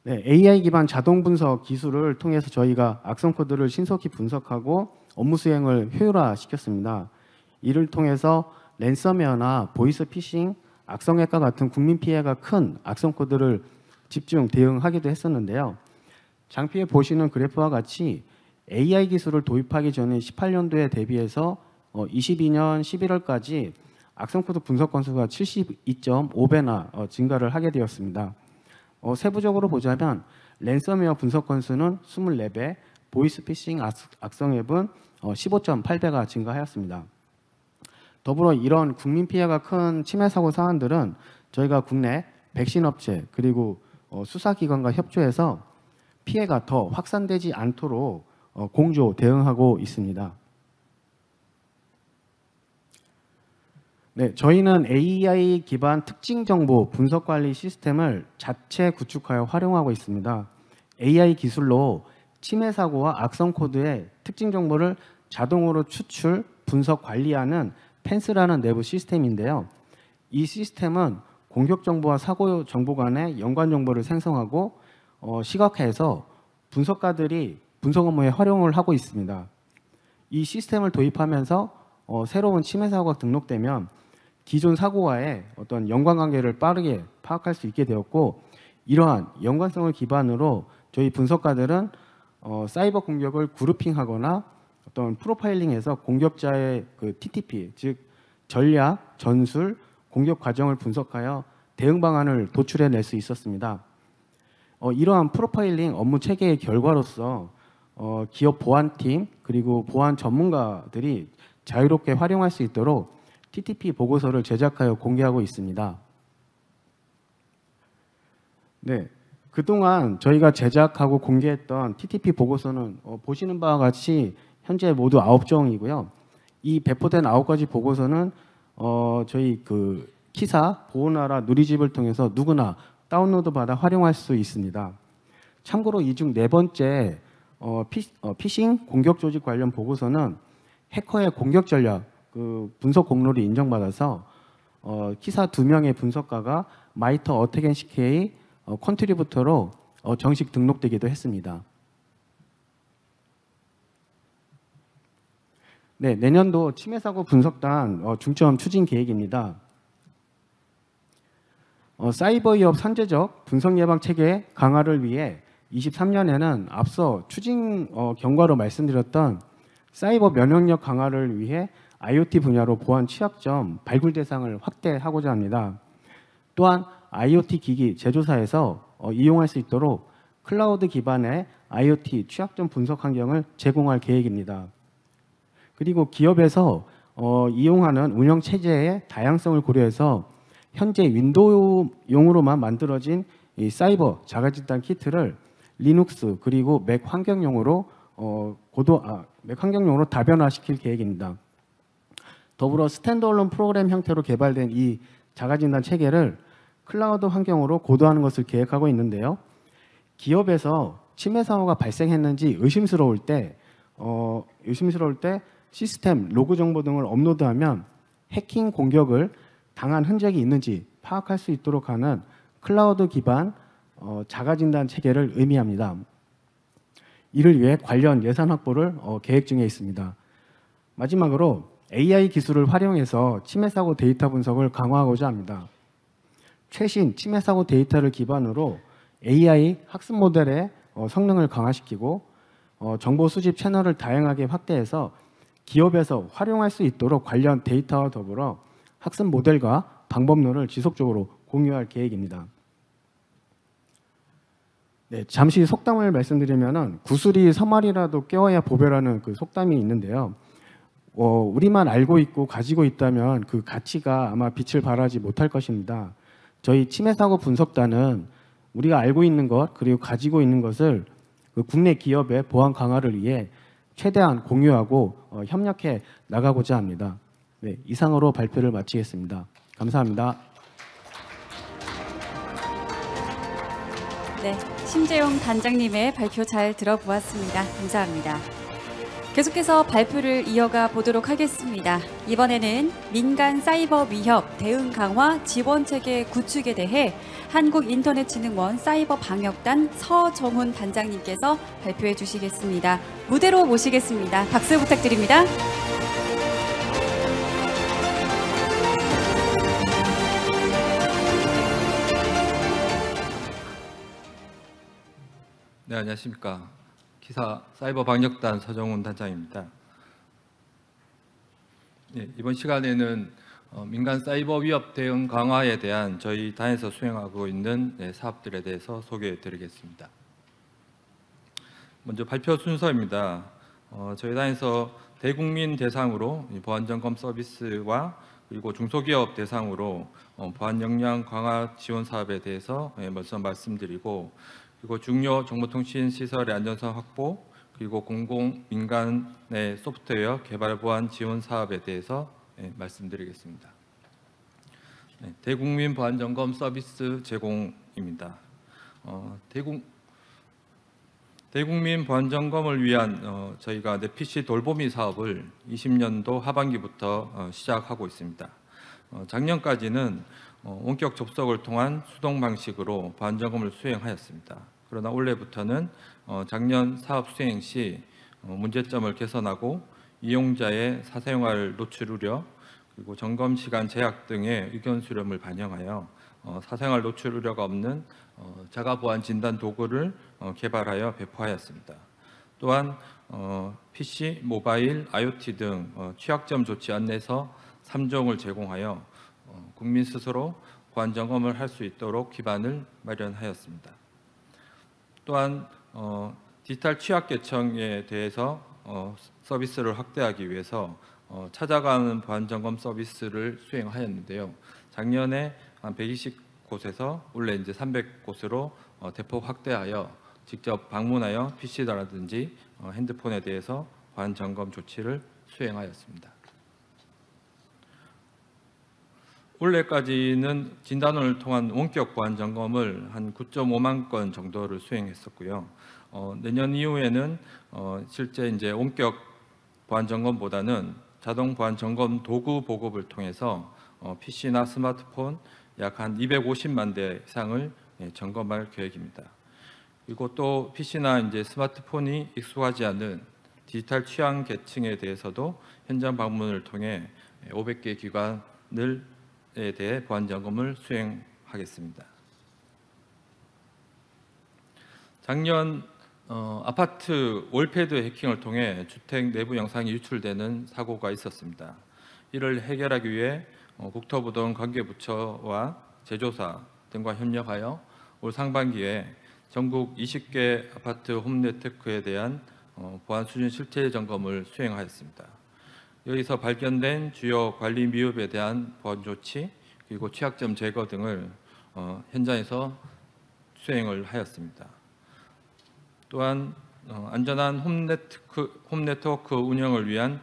Speaker 3: 네, AI 기반 자동 분석 기술을 통해서 저희가 악성 코드를 신속히 분석하고 업무 수행을 효율화시켰습니다. 이를 통해서 랜섬웨어나 보이스 피싱, 악성 해커 같은 국민 피해가 큰 악성 코드를 집중 대응하기도 했었는데요. 장피에 보시는 그래프와 같이 AI 기술을 도입하기 전인 18년도에 대비해서 22년 11월까지 악성 코드 분석 건수가 72.5배나 증가를 하게 되었습니다. 세부적으로 보자면 랜섬웨어 분석 건수는 24배, 보이스피싱 악성 앱은 15.8배가 증가하였습니다. 더불어 이런 국민 피해가 큰 침해 사고 사안들은 저희가 국내 백신 업체 그리고 수사기관과 협조해서 피해가 더 확산되지 않도록 공조 대응하고 있습니다. 네, 저희는 AI 기반 특징 정보 분석 관리 시스템을 자체 구축하여 활용하고 있습니다. AI 기술로 침해 사고와 악성 코드의 특징 정보를 자동으로 추출, 분석, 관리하는 펜스라는 내부 시스템인데요. 이 시스템은 공격 정보와 사고 정보 간의 연관 정보를 생성하고 시각화해서 분석가들이 분석 업무에 활용을 하고 있습니다. 이 시스템을 도입하면서 새로운 침해 사고가 등록되면 기존 사고와의 어떤 연관관계를 빠르게 파악할 수 있게 되었고, 이러한 연관성을 기반으로 저희 분석가들은 사이버 공격을 그룹핑하거나 어떤 프로파일링해서 공격자의 그 TTP, 즉 전략, 전술, 공격 과정을 분석하여 대응 방안을 도출해낼 수 있었습니다. 이러한 프로파일링 업무 체계의 결과로서 기업 보안팀 그리고 보안 전문가들이 자유롭게 활용할 수 있도록 TTP 보고서를 제작하여 공개하고 있습니다. 네, 그동안 저희가 제작하고 공개했던 TTP 보고서는 보시는 바와 같이 현재 모두 9종이고요. 이 배포된 9가지 보고서는 저희 그 키사 보호나라 누리집을 통해서 누구나 다운로드 받아 활용할 수 있습니다. 참고로 이 중 네 번째 피싱 공격 조직 관련 보고서는 해커의 공격 전략 그 분석 공로를 인정받아서 키사 2명의 분석가가 마이터 어택 CK 컨트리부터로 정식 등록되기도 했습니다. 네, 내년도 침해 사고 분석단 중점 추진 계획입니다. 사이버 위협 선제적 분석 예방 체계 강화를 위해 23년에는 앞서 추진 경과로 말씀드렸던 사이버 면역력 강화를 위해 IoT 분야로 보안 취약점 발굴 대상을 확대하고자 합니다. 또한 IoT 기기 제조사에서 이용할 수 있도록 클라우드 기반의 IoT 취약점 분석 환경을 제공할 계획입니다. 그리고 기업에서 이용하는 운영 체제의 다양성을 고려해서 현재 윈도우용으로만 만들어진 이 사이버 자가진단 키트를 리눅스 그리고 맥 환경용으로 맥 환경용으로 다변화시킬 계획입니다. 더불어 스탠드얼론 프로그램 형태로 개발된 이 자가진단 체계를 클라우드 환경으로 고도하는 것을 계획하고 있는데요. 기업에서 침해 사고가 발생했는지 의심스러울 때 시스템 로그 정보 등을 업로드하면 해킹 공격을 당한 흔적이 있는지 파악할 수 있도록 하는 클라우드 기반 자가진단 체계를 의미합니다. 이를 위해 관련 예산 확보를 계획 중에 있습니다. 마지막으로 AI 기술을 활용해서 침해 사고 데이터 분석을 강화하고자 합니다. 최신 침해 사고 데이터를 기반으로 AI 학습 모델의 성능을 강화시키고 정보 수집 채널을 다양하게 확대해서 기업에서 활용할 수 있도록 관련 데이터와 더불어 학습 모델과 방법론을 지속적으로 공유할 계획입니다. 네, 잠시 속담을 말씀드리면은 구슬이 서말이라도 깨워야 보배라는 그 속담이 있는데요. 우리만 알고 있고 가지고 있다면 그 가치가 아마 빛을 발하지 못할 것입니다. 저희 침해 사고 분석단은 우리가 알고 있는 것 그리고 가지고 있는 것을 그 국내 기업의 보안 강화를 위해 최대한 공유하고 협력해 나가고자 합니다. 네, 이상으로 발표를 마치겠습니다. 감사합니다.
Speaker 1: 네, 심재용 단장님의 발표 잘 들어보았습니다. 감사합니다. 계속해서 발표를 이어가 보도록 하겠습니다. 이번에는 민간 사이버 위협 대응 강화 지원 체계 구축에 대해 한국인터넷진흥원 사이버 방역단 서정훈 단장님께서 발표해 주시겠습니다. 무대로 모시겠습니다. 박수 부탁드립니다.
Speaker 4: 네, 안녕하십니까. 키사 사이버 방역단 서정훈 단장입니다. 네, 이번 시간에는 민간 사이버 위협 대응 강화에 대한 저희 단에서 수행하고 있는 사업들에 대해서 소개해 드리겠습니다. 먼저 발표 순서입니다. 저희 단에서 대국민 대상으로 보안점검 서비스와 그리고 중소기업 대상으로 보안 역량 강화 지원 사업에 대해서 먼저 말씀드리고, 그리고 중요 정보통신 시설의 안전성 확보, 그리고 공공 민간의 소프트웨어 개발 보안 지원 사업에 대해서 말씀드리겠습니다. 대국민 보안 점검 서비스 제공입니다. 대국민 보안 점검을 위한 저희가 PC 돌보미 사업을 20년도 하반기부터 시작하고 있습니다. 작년까지는 원격 접속을 통한 수동 방식으로 보안 점검을 수행하였습니다. 그러나 올해부터는 작년 사업 수행 시 문제점을 개선하고 이용자의 사생활 노출 우려, 그리고 점검 시간 제약 등의 의견 수렴을 반영하여 사생활 노출 우려가 없는 자가 보안 진단 도구를 개발하여 배포하였습니다. 또한 PC, 모바일, IoT 등 취약점 조치 안내서 3종을 제공하여 국민 스스로 보안 점검을 할 수 있도록 기반을 마련하였습니다. 또한 디지털 취약계층에 대해서 서비스를 확대하기 위해서 찾아가는 보안 점검 서비스를 수행하였는데요. 작년에 한 120곳에서 올해 이제 300곳으로 대폭 확대하여 직접 방문하여 PC라든지 핸드폰에 대해서 보안 점검 조치를 수행하였습니다. 올해까지는 진단원을 통한 원격 보안 점검을 한 9.5만 건 정도를 수행했었고요. 내년 이후에는 실제 이제 원격 보안 점검보다는 자동 보안 점검 도구 보급을 통해서 PC나 스마트폰 약 한 250만 대 이상을 점검할 계획입니다. 그리고 또 PC나 이제 스마트폰이 익숙하지 않은 디지털 취약 계층에 대해서도 현장 방문을 통해 500개 기관을 대해 보안 점검을 수행하겠습니다. 작년 아파트 월패드 해킹을 통해 주택 내부 영상이 유출되는 사고가 있었습니다. 이를 해결하기 위해 국토부 등 관계부처와 제조사 등과 협력하여 올 상반기에 전국 20개 아파트 홈네트워크에 대한 보안 수준 실태 점검을 수행하였습니다. 여기서 발견된 주요 관리 미흡에 대한 보안 조치 그리고 취약점 제거 등을 현장에서 수행을 하였습니다. 또한 안전한 홈네트워크 운영을 위한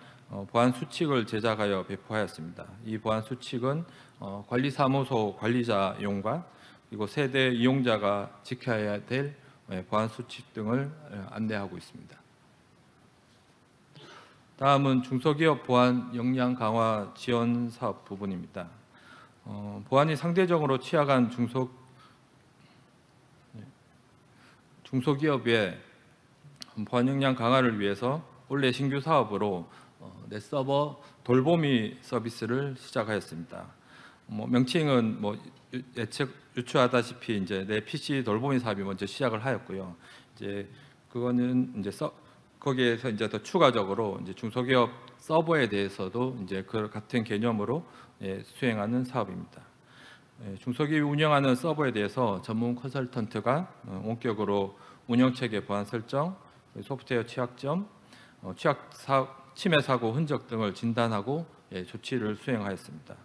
Speaker 4: 보안 수칙을 제작하여 배포하였습니다. 이 보안 수칙은 관리사무소 관리자용과 그리고 세대 이용자가 지켜야 될 보안 수칙 등을 안내하고 있습니다. 다음은 중소기업 보안 역량 강화 지원 사업 부분입니다. 보안이 상대적으로 취약한 중소기업의 보안 역량 강화를 위해서 올해 신규 사업으로 넷서버 돌보미 서비스를 시작하였습니다. 명칭은 유추하다시피 이제 내 PC 돌보미 사업이 먼저 시작을 하였고요. 이제 그거는 이제 거기에서 이제 더 추가적으로 이제 중소기업 서버에 대해서도 이제 그 같은 개념으로 수행하는 사업입니다. 중소기업이 운영하는 서버에 대해서 전문 컨설턴트가 원격으로 운영체계 보안 설정, 소프트웨어 취약점, 침해 사고 흔적 등을 진단하고 조치를 수행하였습니다.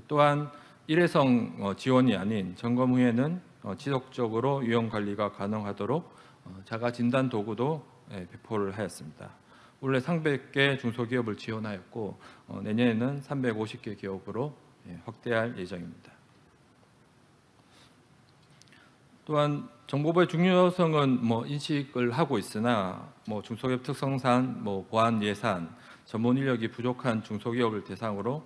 Speaker 4: 또한 일회성 지원이 아닌 점검 후에는 지속적으로 위험 관리가 가능하도록 자가 진단 도구도 배포를 하였습니다. 올해 300개 중소기업을 지원하였고 내년에는 350개 기업으로 확대할 예정입니다. 또한 정보보의 중요성은 인식을 하고 있으나 중소기업 특성상 보안 예산, 전문 인력이 부족한 중소기업을 대상으로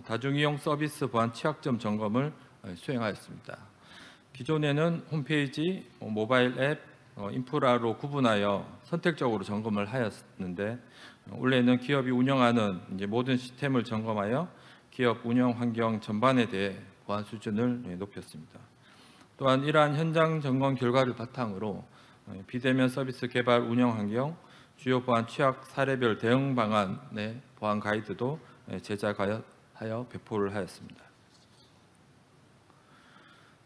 Speaker 4: 다중이용 서비스 보안 취약점 점검을 수행하였습니다. 기존에는 홈페이지, 모바일 앱, 인프라로 구분하여 선택적으로 점검을 하였는데 올해는 기업이 운영하는 모든 시스템을 점검하여 기업 운영 환경 전반에 대해 보안 수준을 높였습니다. 또한 이러한 현장 점검 결과를 바탕으로 비대면 서비스 개발 운영 환경, 주요 보안 취약 사례별 대응 방안의 보안 가이드도 제작하여 배포를 하였습니다.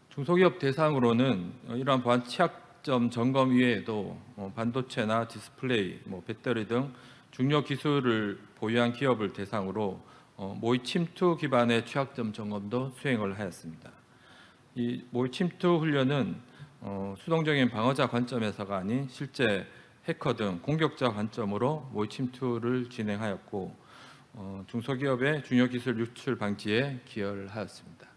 Speaker 4: 중소기업 대상으로는 이러한 보안 취약점 점검 이외에도 반도체나 디스플레이, 배터리 등 중요 기술을 보유한 기업을 대상으로 모의 침투 기반의 취약점 점검도 수행을 하였습니다. 이 모의 침투 훈련은 수동적인 방어자 관점에서가 아닌 실제 해커 등 공격자 관점으로 모의 침투를 진행하였고 중소기업의 중요 기술 유출 방지에 기여를 하였습니다.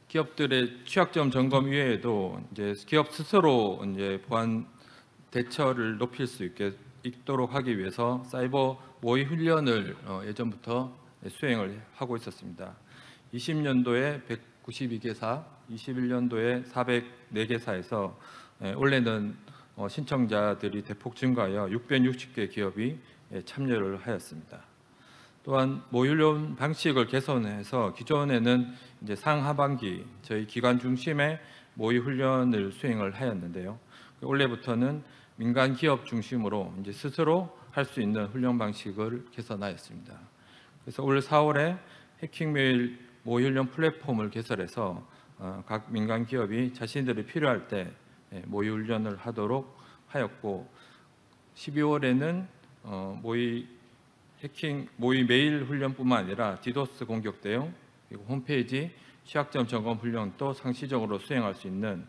Speaker 4: 기업들의 취약점 점검 이외에도 이제 기업 스스로 이제 보안 대처를 높일 수 있도록 하기 위해서 사이버 모의 훈련을 예전부터 수행을 하고 있었습니다. 20년도에 192개사, 21년도에 404개사에서 올해는 신청자들이 대폭 증가하여 660개 기업이 참여를 하였습니다. 또한 모의훈련 방식을 개선해서 기존에는 이제 상하반기 저희 기관 중심의 모의훈련을 수행을 하였는데요. 올해부터는 민간 기업 중심으로 이제 스스로 할 수 있는 훈련 방식을 개선하였습니다. 그래서 올 4월에 해킹메일 모의훈련 플랫폼을 개설해서 각 민간 기업이 자신들이 필요할 때 모의훈련을 하도록 하였고, 12월에는 모의 메일 훈련뿐만 아니라 디도스 공격 대응, 그리고 홈페이지 취약점 점검 훈련도 상시적으로 수행할 수 있는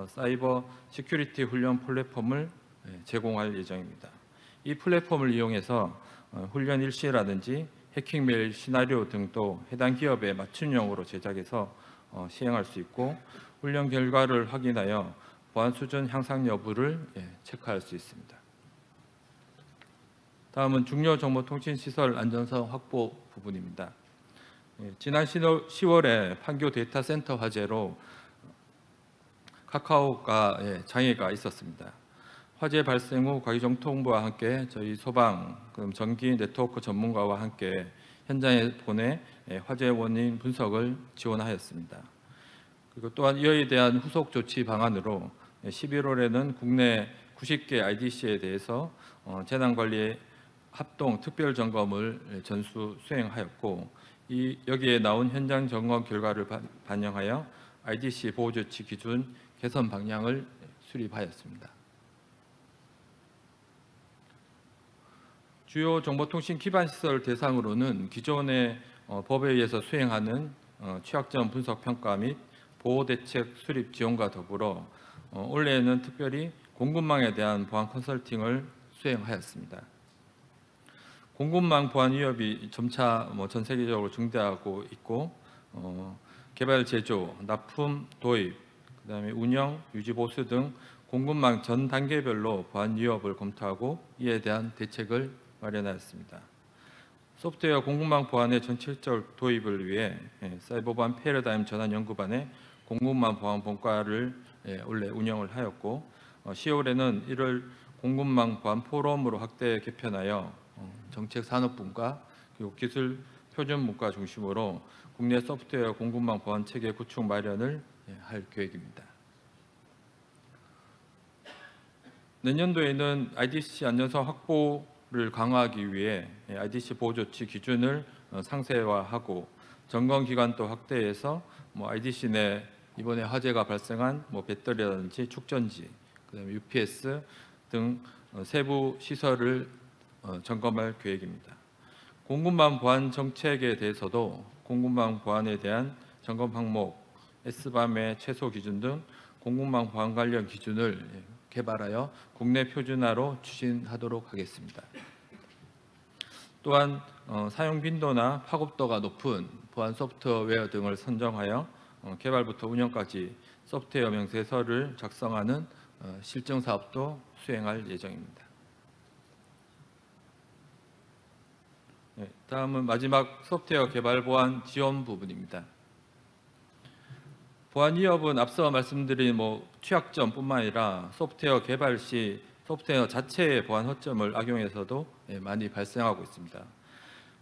Speaker 4: 사이버 시큐리티 훈련 플랫폼을 제공할 예정입니다. 이 플랫폼을 이용해서 훈련 일시라든지 해킹 메일 시나리오 등도 해당 기업에 맞춤형으로 제작해서 시행할 수 있고, 훈련 결과를 확인하여 보안 수준 향상 여부를 체크할 수 있습니다. 다음은 중요 정보통신시설 안전성 확보 부분입니다. 지난 10월에 판교 데이터 센터 화재로 카카오가 장애가 있었습니다. 화재 발생 후 과기정통부와 함께 저희 소방, 전기 네트워크 전문가와 함께 현장에 보내 화재 원인 분석을 지원하였습니다. 그리고 또한 이에 대한 후속 조치 방안으로 11월에는 국내 90개 IDC에 대해서 재난관리 합동 특별 점검을 전수 수행하였고, 여기에 나온 현장 점검 결과를 반영하여 IDC 보호 조치 기준 개선 방향을 수립하였습니다. 주요 정보통신 기반 시설 대상으로는 기존의 법에 의해서 수행하는 취약점 분석 평가 및 보호 대책 수립 지원과 더불어 올해에는 특별히 공급망에 대한 보안 컨설팅을 수행하였습니다. 공급망 보안 위협이 점차 전 세계적으로 증대하고 있고, 개발 제조, 납품, 도입, 그다음에 운영, 유지 보수 등 공급망 전 단계별로 보안 위협을 검토하고 이에 대한 대책을 마련하였습니다. 소프트웨어 공급망 보안의 전체적 도입을 위해 사이버 보안 패러다임 전환 연구반의 공급망 보안 본과를 올해 운영을 하였고, 10월에는 이를 공급망 보안 포럼으로 확대 개편하여 정책산업분과 그리고 기술 표준분과 중심으로 국내 소프트웨어 공급망 보안 체계 구축 마련을 할 계획입니다. 내년도에는 IDC 안전성 확보를 강화하기 위해 IDC 보호 조치 기준을 상세화하고 점검 기간도 확대해서 IDC 내 이번에 화재가 발생한 배터리라든지 축전지, 그다음에 UPS 등 세부 시설을 점검할 계획입니다. 공급망 보안 정책에 대해서도 공급망 보안에 대한 점검 항목, SBAM의 최소 기준 등 공급망 보안 관련 기준을 개발하여 국내 표준화로 추진하도록 하겠습니다. 또한 사용 빈도나 파급도가 높은 보안 소프트웨어 등을 선정하여 개발부터 운영까지 소프트웨어 명세서를 작성하는 실증 사업도 수행할 예정입니다. 다음은 마지막 소프트웨어 개발 보안 지원 부분입니다. 보안 위협은 앞서 말씀드린 취약점뿐만 아니라 소프트웨어 개발 시 소프트웨어 자체의 보안 허점을 악용해서도 많이 발생하고 있습니다.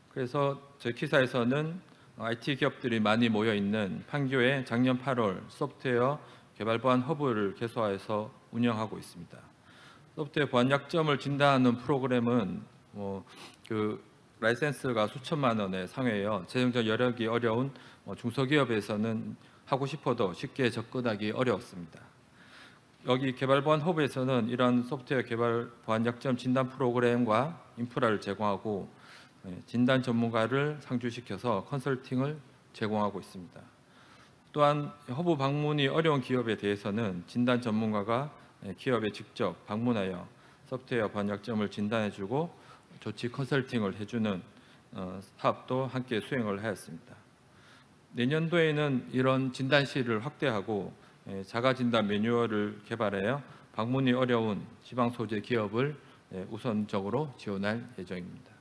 Speaker 4: 그래서 저희 키사에서는 IT 기업들이 많이 모여 있는 판교에 작년 8월 소프트웨어 개발 보안 허브를 개소해서 운영하고 있습니다. 소프트웨어 보안 약점을 진단하는 프로그램은 라이센스가 수천만 원에 상회해요. 재정적 여력이 어려운 중소기업에서는 하고 싶어도 쉽게 접근하기 어려웠습니다. 여기 개발 보안 허브에서는 이런 소프트웨어 개발 보안 약점 진단 프로그램과 인프라를 제공하고 진단 전문가를 상주시켜서 컨설팅을 제공하고 있습니다. 또한 허브 방문이 어려운 기업에 대해서는 진단 전문가가 기업에 직접 방문하여 소프트웨어 보안 약점을 진단해주고 조치 컨설팅을 해주는 사업도 함께 수행을 하였습니다. 내년도에는 이런 진단실을 확대하고 자가 진단 매뉴얼을 개발하여 방문이 어려운 지방 소재 기업을 우선적으로 지원할 예정입니다.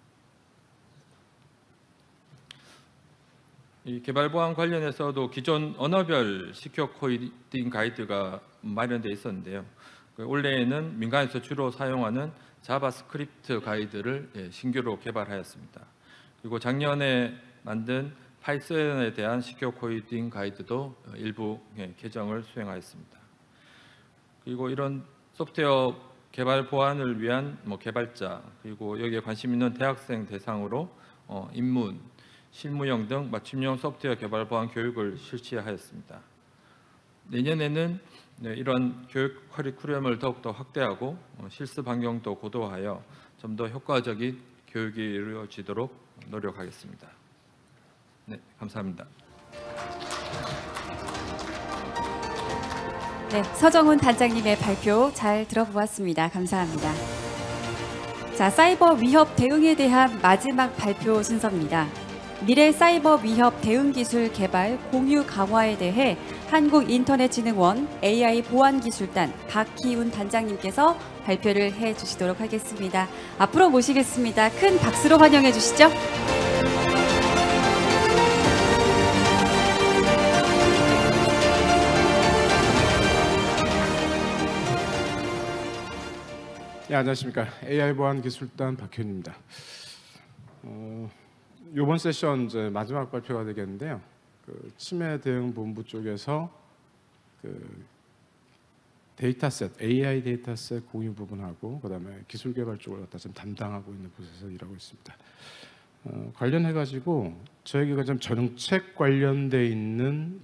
Speaker 4: 이 개발 보안 관련해서도 기존 언어별 시큐어 코딩 가이드가 마련되어 있었는데요. 올해에는 민간에서 주로 사용하는 자바스크립트 가이드를 신규로 개발하였습니다. 그리고 작년에 만든 파이썬에 대한 시큐어 코딩 가이드도 일부 개정을 수행하였습니다. 그리고 이런 소프트웨어 개발 보안을 위한 개발자, 그리고 여기에 관심 있는 대학생 대상으로 입문, 실무형 등 맞춤형 소프트웨어 개발 보안 교육을 실시하였습니다. 내년에는 이런 교육 커리큘럼을 더욱더 확대하고 실습 환경도 고도화하여 좀 더 효과적인 교육이 이루어지도록 노력하겠습니다. 네, 감사합니다.
Speaker 1: 네, 서정훈 단장님의 발표 잘 들어보았습니다. 감사합니다. 자, 사이버 위협 대응에 대한 마지막 발표 순서입니다. 미래 사이버 위협 대응 기술 개발 공유 강화에 대해 한국인터넷진흥원 AI 보안기술단 박희운 단장님께서 발표를 해주시도록 하겠습니다. 앞으로 모시겠습니다. 큰 박수로 환영해 주시죠.
Speaker 5: 네, 안녕하십니까. AI 보안 기술단 박희훈입니다. 이번 세션 이제 마지막 발표가 되겠는데요. 그 치매 대응 본부 쪽에서 그 데이터셋, AI 데이터셋 공유 부분하고 그다음에 기술 개발 쪽을 갖다 좀 담당하고 있는 곳에서 일하고 있습니다. 관련해 가지고 저희가 좀 정책 관련돼 있는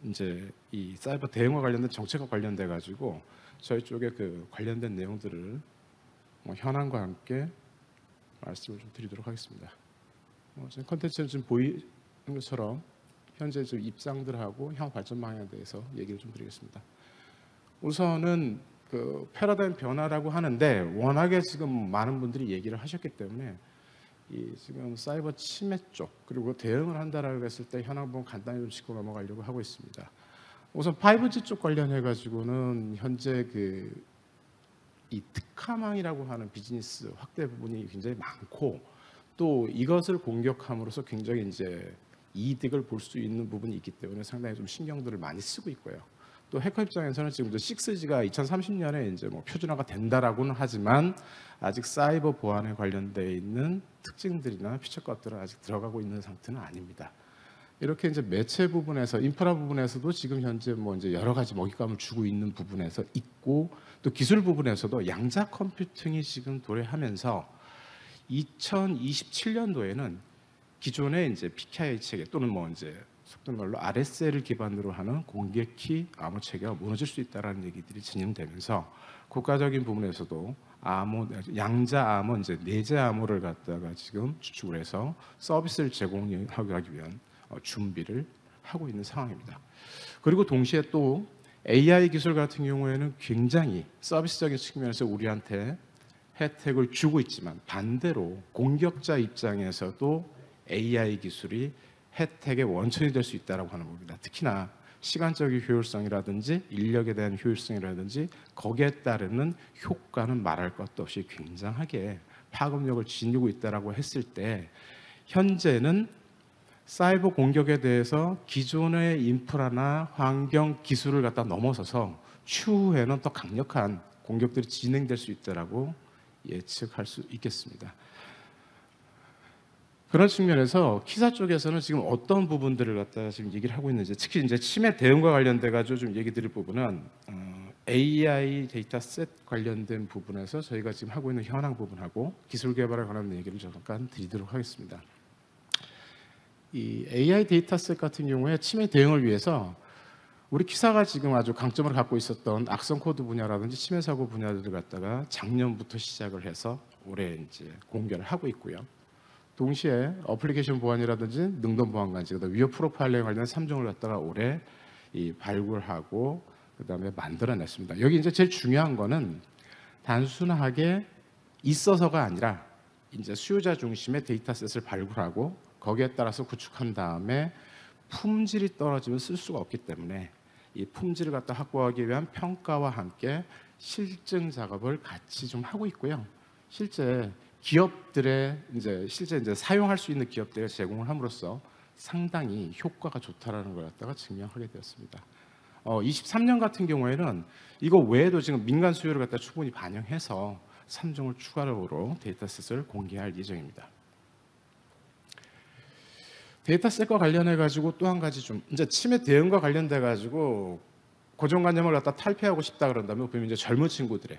Speaker 5: 이제 이 사이버 대응과 관련된 정책과 관련돼 가지고 저희 쪽에 그 관련된 내용들을 현황과 함께 말씀을 좀 드리도록 하겠습니다. 지금 컨텐츠는 지금 보이는 것처럼 현재 지금 입장들하고 향후 발전 방향에 대해서 얘기를 좀 드리겠습니다. 우선은 그 패러다임 변화라고 하는데 워낙에 지금 많은 분들이 얘기를 하셨기 때문에 이 지금 사이버 침해 쪽 그리고 대응을 한다라고 했을 때 현황 부분 간단히 좀 짚고 넘어가려고 하고 있습니다. 우선 5G 쪽 관련해 가지고는 현재 이 특화망이라고 하는 비즈니스 확대 부분이 굉장히 많고 또 이것을 공격함으로써 굉장히 이제 이득을 볼 수 있는 부분이 있기 때문에 상당히 좀 신경들을 많이 쓰고 있고요. 또 해커 입장에서는 지금 6G가 2030년에 이제 표준화가 된다라고는 하지만 아직 사이버 보안에 관련돼 있는 특징들이나 피처값들은 아직 들어가고 있는 상태는 아닙니다. 이렇게 이제 매체 부분에서 인프라 부분에서도 지금 현재 이제 여러 가지 먹잇감을 주고 있는 부분에서 있고 또 기술 부분에서도 양자 컴퓨팅이 지금 도래하면서 2027년도에는 기존의 이제 PKI 체계 또는 이제 속된 말로 RSL을 기반으로 하는 공개키 암호 체계가 무너질 수 있다라는 얘기들이 진행되면서 국가적인 부분에서도 양자 암호 이제 내재 암호를 갖다가 지금 주축을 해서 서비스를 제공하기 위한 준비를 하고 있는 상황입니다. 그리고 동시에 또 AI 기술 같은 경우에는 굉장히 서비스적인 측면에서 우리한테 혜택을 주고 있지만 반대로 공격자 입장에서도 AI 기술이 혜택의 원천이 될 수 있다고 하는 겁니다. 특히나 시간적인 효율성이라든지 인력에 대한 효율성이라든지 거기에 따르는 효과는 말할 것도 없이 굉장하게 파급력을 지니고 있다고 했을 때 현재는 사이버 공격에 대해서 기존의 인프라나 환경 기술을 갖다 넘어서서 추후에는 더 강력한 공격들이 진행될 수 있다라고 예측할 수 있겠습니다. 그런 측면에서 키사 쪽에서는 지금 어떤 부분들을 갖다가 지금 얘기를 하고 있는지 특히 이제 치매 대응과 관련돼 가지고 좀 얘기 드릴 부분은 AI 데이터셋 관련된 부분에서 저희가 지금 하고 있는 현황 부분하고 기술 개발에 관한 얘기를 잠깐 드리도록 하겠습니다. 이 AI 데이터셋 같은 경우에 치매 대응을 위해서 우리 키사가 지금 아주 강점을 갖고 있었던 악성 코드 분야라든지 치매 사고 분야들을 갖다가 작년부터 시작을 해서 올해 이제 공개를 하고 있고요. 동시에 어플리케이션 보안이라든지 능동 보안관리, 위협 프로파일링에 관련 3종을 갖다가 올해 발굴하고 그다음에 만들어냈습니다. 여기 이제 제일 중요한 거는 단순하게 있어서가 아니라 이제 수요자 중심의 데이터셋을 발굴하고 거기에 따라서 구축한 다음에 품질이 떨어지면 쓸 수가 없기 때문에 이 품질을 갖다 확보하기 위한 평가와 함께 실증 작업을 같이 좀 하고 있고요. 실제 기업들의 실제 사용할 수 있는 기업들에 제공을 함으로써 상당히 효과가 좋다라는 걸 갖다가 증명하게 되었습니다. 23년 같은 경우에는 이거 외에도 지금 민간 수요를 갖다 충분히 반영해서 3종을 추가로 데이터셋을 공개할 예정입니다. 데이터셋과 관련해 가지고 또 한 가지 좀 이제 치매 대응과 관련돼 가지고 고정관념을 갖다 탈피하고 싶다 그런다면 보면 이제 젊은 친구들의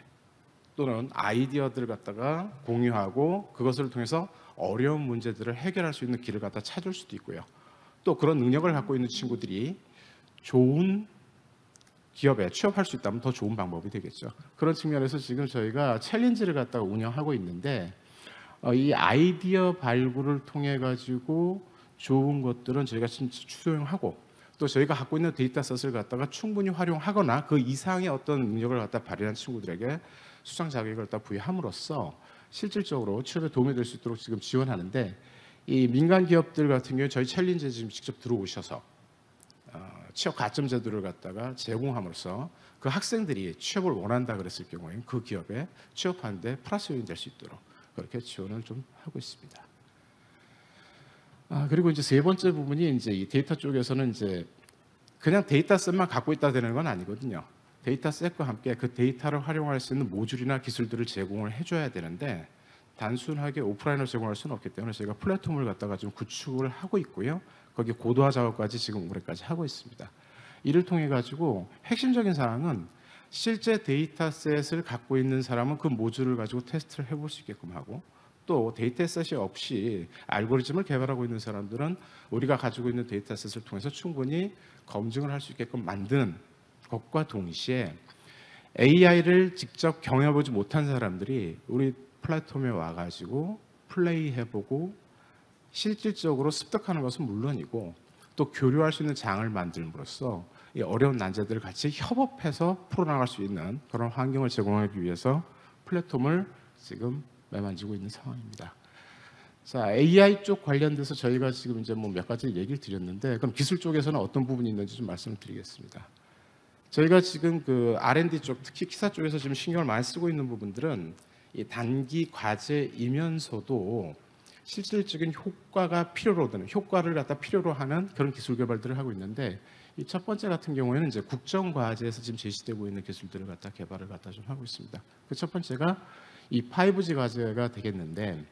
Speaker 5: 또는 아이디어들을 갖다가 공유하고 그것을 통해서 어려운 문제들을 해결할 수 있는 길을 갖다 찾을 수도 있고요. 또 그런 능력을 갖고 있는 친구들이 좋은 기업에 취업할 수 있다면 더 좋은 방법이 되겠죠. 그런 측면에서 지금 저희가 챌린지를 갖다가 운영하고 있는데 이 아이디어 발굴을 통해 가지고 좋은 것들은 저희가 진짜 수용하고 또 저희가 갖고 있는 데이터셋을 갖다가 충분히 활용하거나 그 이상의 어떤 능력을 갖다 발휘한 친구들에게 수상 자격을 갖다 부여함으로써 실질적으로 취업에 도움이 될 수 있도록 지금 지원하는데 이 민간 기업들 같은 경우에 저희 챌린지에 지금 직접 들어오셔서 취업 가점 제도를 갖다가 제공함으로써 그 학생들이 취업을 원한다 그랬을 경우에 그 기업에 취업하는데 플러스 요인이 될 수 있도록 그렇게 지원을 좀 하고 있습니다. 그리고 이제 세 번째 부분이 이제 이 데이터 쪽에서는 이제 그냥 데이터셋만 갖고 있다 되는 건 아니거든요. 데이터셋과 함께 그 데이터를 활용할 수 있는 모듈이나 기술들을 제공을 해줘야 되는데 단순하게 오프라인으로 제공할 수는 없기 때문에 저희가 플랫폼을 갖다가 좀 구축을 하고 있고요. 거기 고도화 작업까지 지금 올해까지 하고 있습니다. 이를 통해 가지고 핵심적인 사항은 실제 데이터셋을 갖고 있는 사람은 그 모듈을 가지고 테스트를 해볼 수 있게끔 하고 또 데이터셋이 없이 알고리즘을 개발하고 있는 사람들은 우리가 가지고 있는 데이터셋을 통해서 충분히 검증을 할 수 있게끔 만드는 것과 동시에 AI를 직접 경험해보지 못한 사람들이 우리 플랫폼에 와가지고 플레이해보고 실질적으로 습득하는 것은 물론이고 또 교류할 수 있는 장을 만들므로써 이 어려운 난제들을 같이 협업해서 풀어나갈 수 있는 그런 환경을 제공하기 위해서 플랫폼을 지금 매만지고 있는 상황입니다. 자, AI 쪽 관련돼서 저희가 지금 이제 뭐 몇 가지 얘기를 드렸는데 그럼 기술 쪽에서는 어떤 부분이 있는지 좀 말씀을 드리겠습니다. 저희가 지금 그 R&D 쪽, 특히 기사 쪽에서 지금 신경을 많이 쓰고 있는 부분들은 이 단기 과제이면서도 실질적인 효과가 필요로 드는 효과를 갖다 필요로 하는 그런 기술 개발들을 하고 있는데 이 첫 번째 같은 경우에는 이제 국정 과제에서 지금 제시되고 있는 기술들을 갖다 개발을 갖다 좀 하고 있습니다. 그 첫 번째가 이 5G 과제가 되겠는데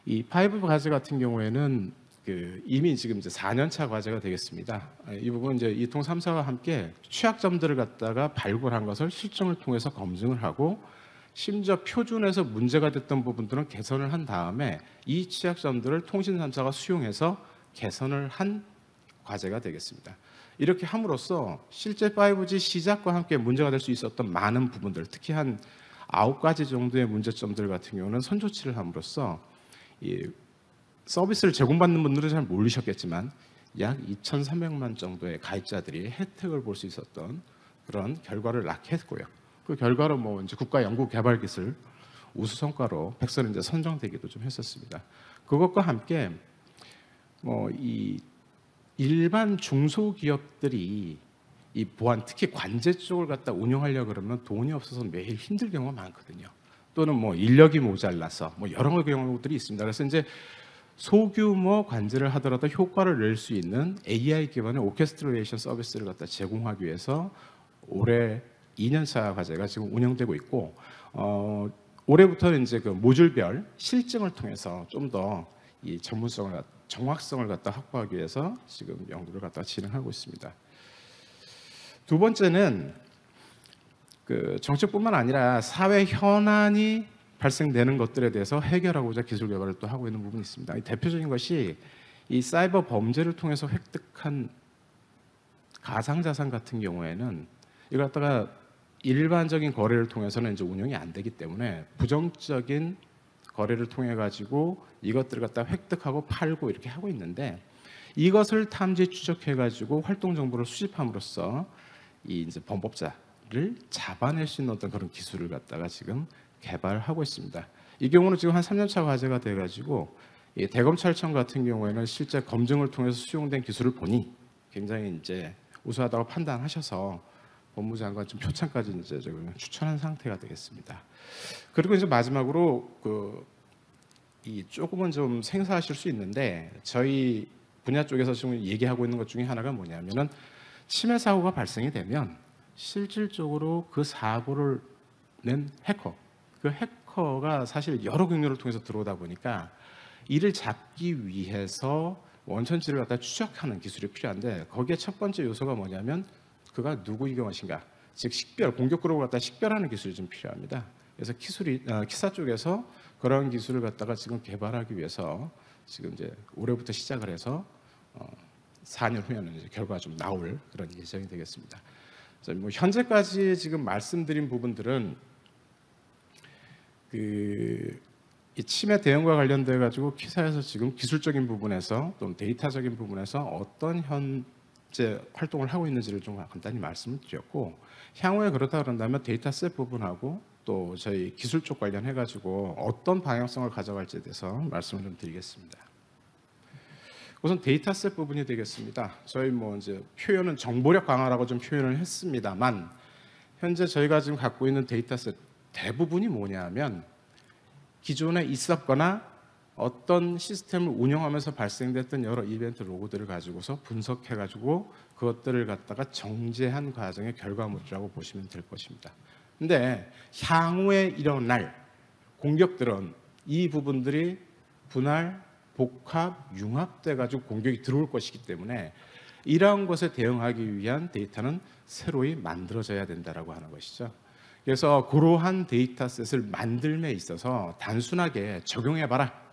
Speaker 5: 이 5G 과제 같은 경우에는 그 이미 지금 이제 4년차 과제가 되겠습니다. 이 부분 이제 이통 3사와 함께 취약점들을 갖다가 발굴한 것을 실증을 통해서 검증을 하고 심지어 표준에서 문제가 됐던 부분들은 개선을 한 다음에 이 취약점들을 통신 3사가 수용해서 개선을 한 과제가 되겠습니다. 이렇게 함으로써 실제 5G 시작과 함께 문제가 될 수 있었던 많은 부분들, 특히 한 9가지 정도의 문제점들 같은 경우는 선조치를 함으로써 이 서비스를 제공받는 분들은 잘 모르셨겠지만 약 2,300만 정도의 가입자들이 혜택을 볼 수 있었던 그런 결과를 낳겠고요. 그 결과로 뭐 이제 국가 연구 개발 기술 우수 성과로 백선에 이제 선정되기도 좀 했었습니다. 그것과 함께 뭐 이 일반 중소기업들이 이 보안 특히 관제 쪽을 갖다 운영하려고 그러면 돈이 없어서 매일 힘들 경우가 많거든요. 또는 뭐 인력이 모자라서 뭐 여러 경우들이 있습니다. 그래서 이제 소규모 관제를 하더라도 효과를 낼 수 있는 AI 기반의 오케스트레이션 서비스를 갖다 제공하기 위해서 올해 2년차 과제가 지금 운영되고 있고 올해부터는 이제 그 모듈별 실증을 통해서 좀 더 이 전문성을 정확성을 갖다 확보하기 위해서 지금 연구를 갖다 진행하고 있습니다. 두 번째는 그 정책뿐만 아니라 사회 현안이 발생되는 것들에 대해서 해결하고자 기술 개발을 또 하고 있는 부분이 있습니다. 대표적인 것이 이 사이버 범죄를 통해서 획득한 가상자산 같은 경우에는 이걸 갖다가 일반적인 거래를 통해서는 이제 운영이 안 되기 때문에 부정적인 거래를 통해 가지고 이것들을 갖다 획득하고 팔고 이렇게 하고 있는데 이것을 탐지 추적해 가지고 활동 정보를 수집함으로써 이 이제 범법자를 잡아낼 수 있는 어떤 그런 기술을 갖다가 지금 개발하고 있습니다. 이 경우는 지금 한 3년차 과제가 돼 가지고 대검찰청 같은 경우에는 실제 검증을 통해서 수용된 기술을 보니 굉장히 이제 우수하다고 판단하셔서 법무장관 좀 표창까지 이제 추천한 상태가 되겠습니다. 그리고 이제 마지막으로 이 조금은 좀 생소하실 수 있는데 저희 분야 쪽에서 지금 얘기하고 있는 것 중에 하나가 뭐냐면은 침해 사고가 발생이 되면 실질적으로 그 사고를 낸 해커, 그 해커가 사실 여러 경로를 통해서 들어오다 보니까 이를 잡기 위해서 원천지를 갖다 추적하는 기술이 필요한데 거기에 첫 번째 요소가 뭐냐면 그가 누구인 것인가, 즉 식별, 공격 그룹을 갖다 식별하는 기술이 좀 필요합니다. 그래서 키사 쪽에서 그런 기술을 갖다가 지금 개발하기 위해서 지금 이제 올해부터 시작을 해서 4년 후에는 이제 결과가 좀 나올 그런 예정이 되겠습니다. 그래서 뭐 현재까지 지금 말씀드린 부분들은 이 침해 대응과 관련돼 가지고 키사에서 지금 기술적인 부분에서 또는 데이터적인 부분에서 어떤 현재 활동을 하고 있는지를 좀 간단히 말씀을 드렸고, 향후에 그렇다 그런다면 데이터셋 부분하고 또 저희 기술 쪽 관련해 가지고 어떤 방향성을 가져갈지에 대해서 말씀을 좀 드리겠습니다. 우선 데이터셋 부분이 되겠습니다. 저희 뭐 이제 표현은 정보력 강화라고 좀 표현을 했습니다만 현재 저희가 지금 갖고 있는 데이터셋 대부분이 뭐냐면 기존에 있었거나 어떤 시스템을 운영하면서 발생됐던 여러 이벤트 로그들을 가지고서 분석해가지고 그것들을 갖다가 정제한 과정의 결과물이라고 보시면 될 것입니다. 근데 향후에 일어날 공격들은 이 부분들이 분할, 복합, 융합돼가지고 공격이 들어올 것이기 때문에 이러한 것에 대응하기 위한 데이터는 새로이 만들어져야 된다라고 하는 것이죠. 그래서 그러한 데이터셋을 만들m에 있어서 단순하게 적용해봐라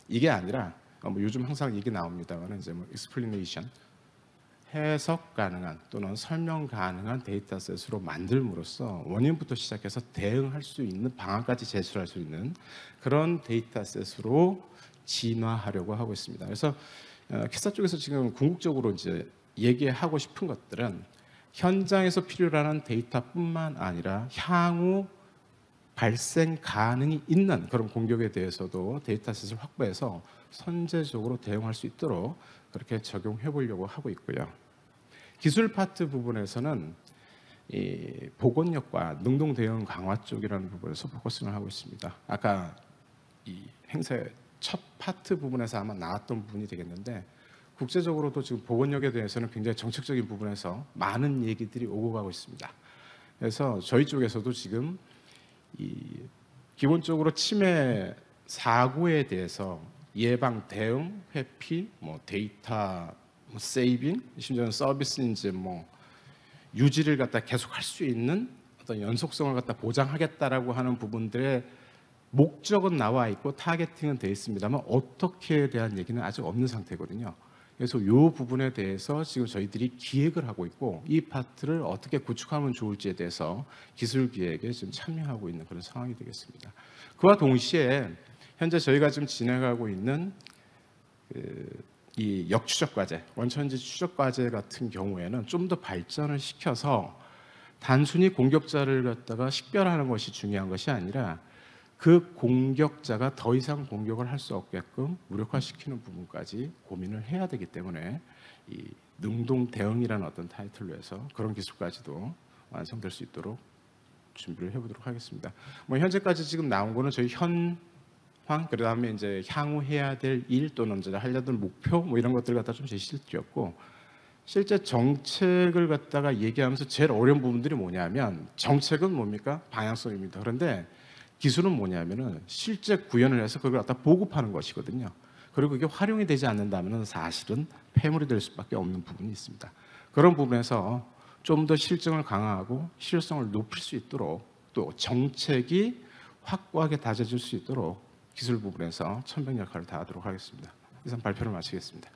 Speaker 5: 이게 아니라 뭐 요즘 항상 얘기 나옵니다만 이제 뭐 explanation, 해석 가능한 또는 설명 가능한 데이터셋으로 만들므로써 원인부터 시작해서 대응할 수 있는 방안까지 제출할 수 있는 그런 데이터셋으로 진화하려고 하고 있습니다. 그래서 키사 쪽에서 지금 궁극적으로 이제 얘기하고 싶은 것들은 현장에서 필요로 하는 데이터뿐만 아니라 향후 발생 가능이 있는 그런 공격에 대해서도 데이터셋을 확보해서 선제적으로 대응할 수 있도록 그렇게 적용해 보려고 하고 있고요. 기술 파트 부분에서는 이 보건력과 능동 대응 강화 쪽이라는 부분에서 포커스를 하고 있습니다. 아까 이 행사의 첫 파트 부분에서 아마 나왔던 부분이 되겠는데 국제적으로도 지금 보건력에 대해서는 굉장히 정책적인 부분에서 많은 얘기들이 오고 가고 있습니다. 그래서 저희 쪽에서도 지금 이 기본적으로 침해 사고에 대해서 예방, 대응, 회피, 뭐 데이터 세이빙, 심지어는 서비스 이제 뭐 유지를 갖다 계속 할 수 있는 어떤 연속성을 갖다 보장하겠다라고 하는 부분들의 목적은 나와 있고 타겟팅은 되어 있습니다만 어떻게에 대한 얘기는 아직 없는 상태거든요. 그래서 이 부분에 대해서 지금 저희들이 기획을 하고 있고 이 파트를 어떻게 구축하면 좋을지에 대해서 기술 기획에 지금 참여하고 있는 그런 상황이 되겠습니다. 그와 동시에 현재 저희가 지금 진행하고 있는 이 역추적 과제, 원천지 추적 과제 같은 경우에는 좀 더 발전을 시켜서 단순히 공격자를 갖다가 식별하는 것이 중요한 것이 아니라 그 공격자가 더 이상 공격을 할 수 없게끔 무력화시키는 부분까지 고민을 해야 되기 때문에 이 능동 대응이라는 어떤 타이틀로 해서 그런 기술까지도 완성될 수 있도록 준비를 해보도록 하겠습니다. 뭐 현재까지 지금 나온 거는 저희 현황, 그다음에 이제 향후 해야 될 일 또는 이제 하려던 목표 뭐 이런 것들 갖다 좀 제시를 드렸고, 실제 정책을 갖다가 얘기하면서 제일 어려운 부분들이 뭐냐면 정책은 뭡니까? 방향성입니다. 그런데 기술은 뭐냐면은 실제 구현을 해서 그걸 갖다 보급하는 것이거든요. 그리고 그게 활용이 되지 않는다면 사실은 폐물이 될 수밖에 없는 부분이 있습니다. 그런 부분에서 좀 더 실증을 강화하고 실효성을 높일 수 있도록 또 정책이 확고하게 다져질 수 있도록 기술 부분에서 천병 역할을 다하도록 하겠습니다. 이상 발표를 마치겠습니다.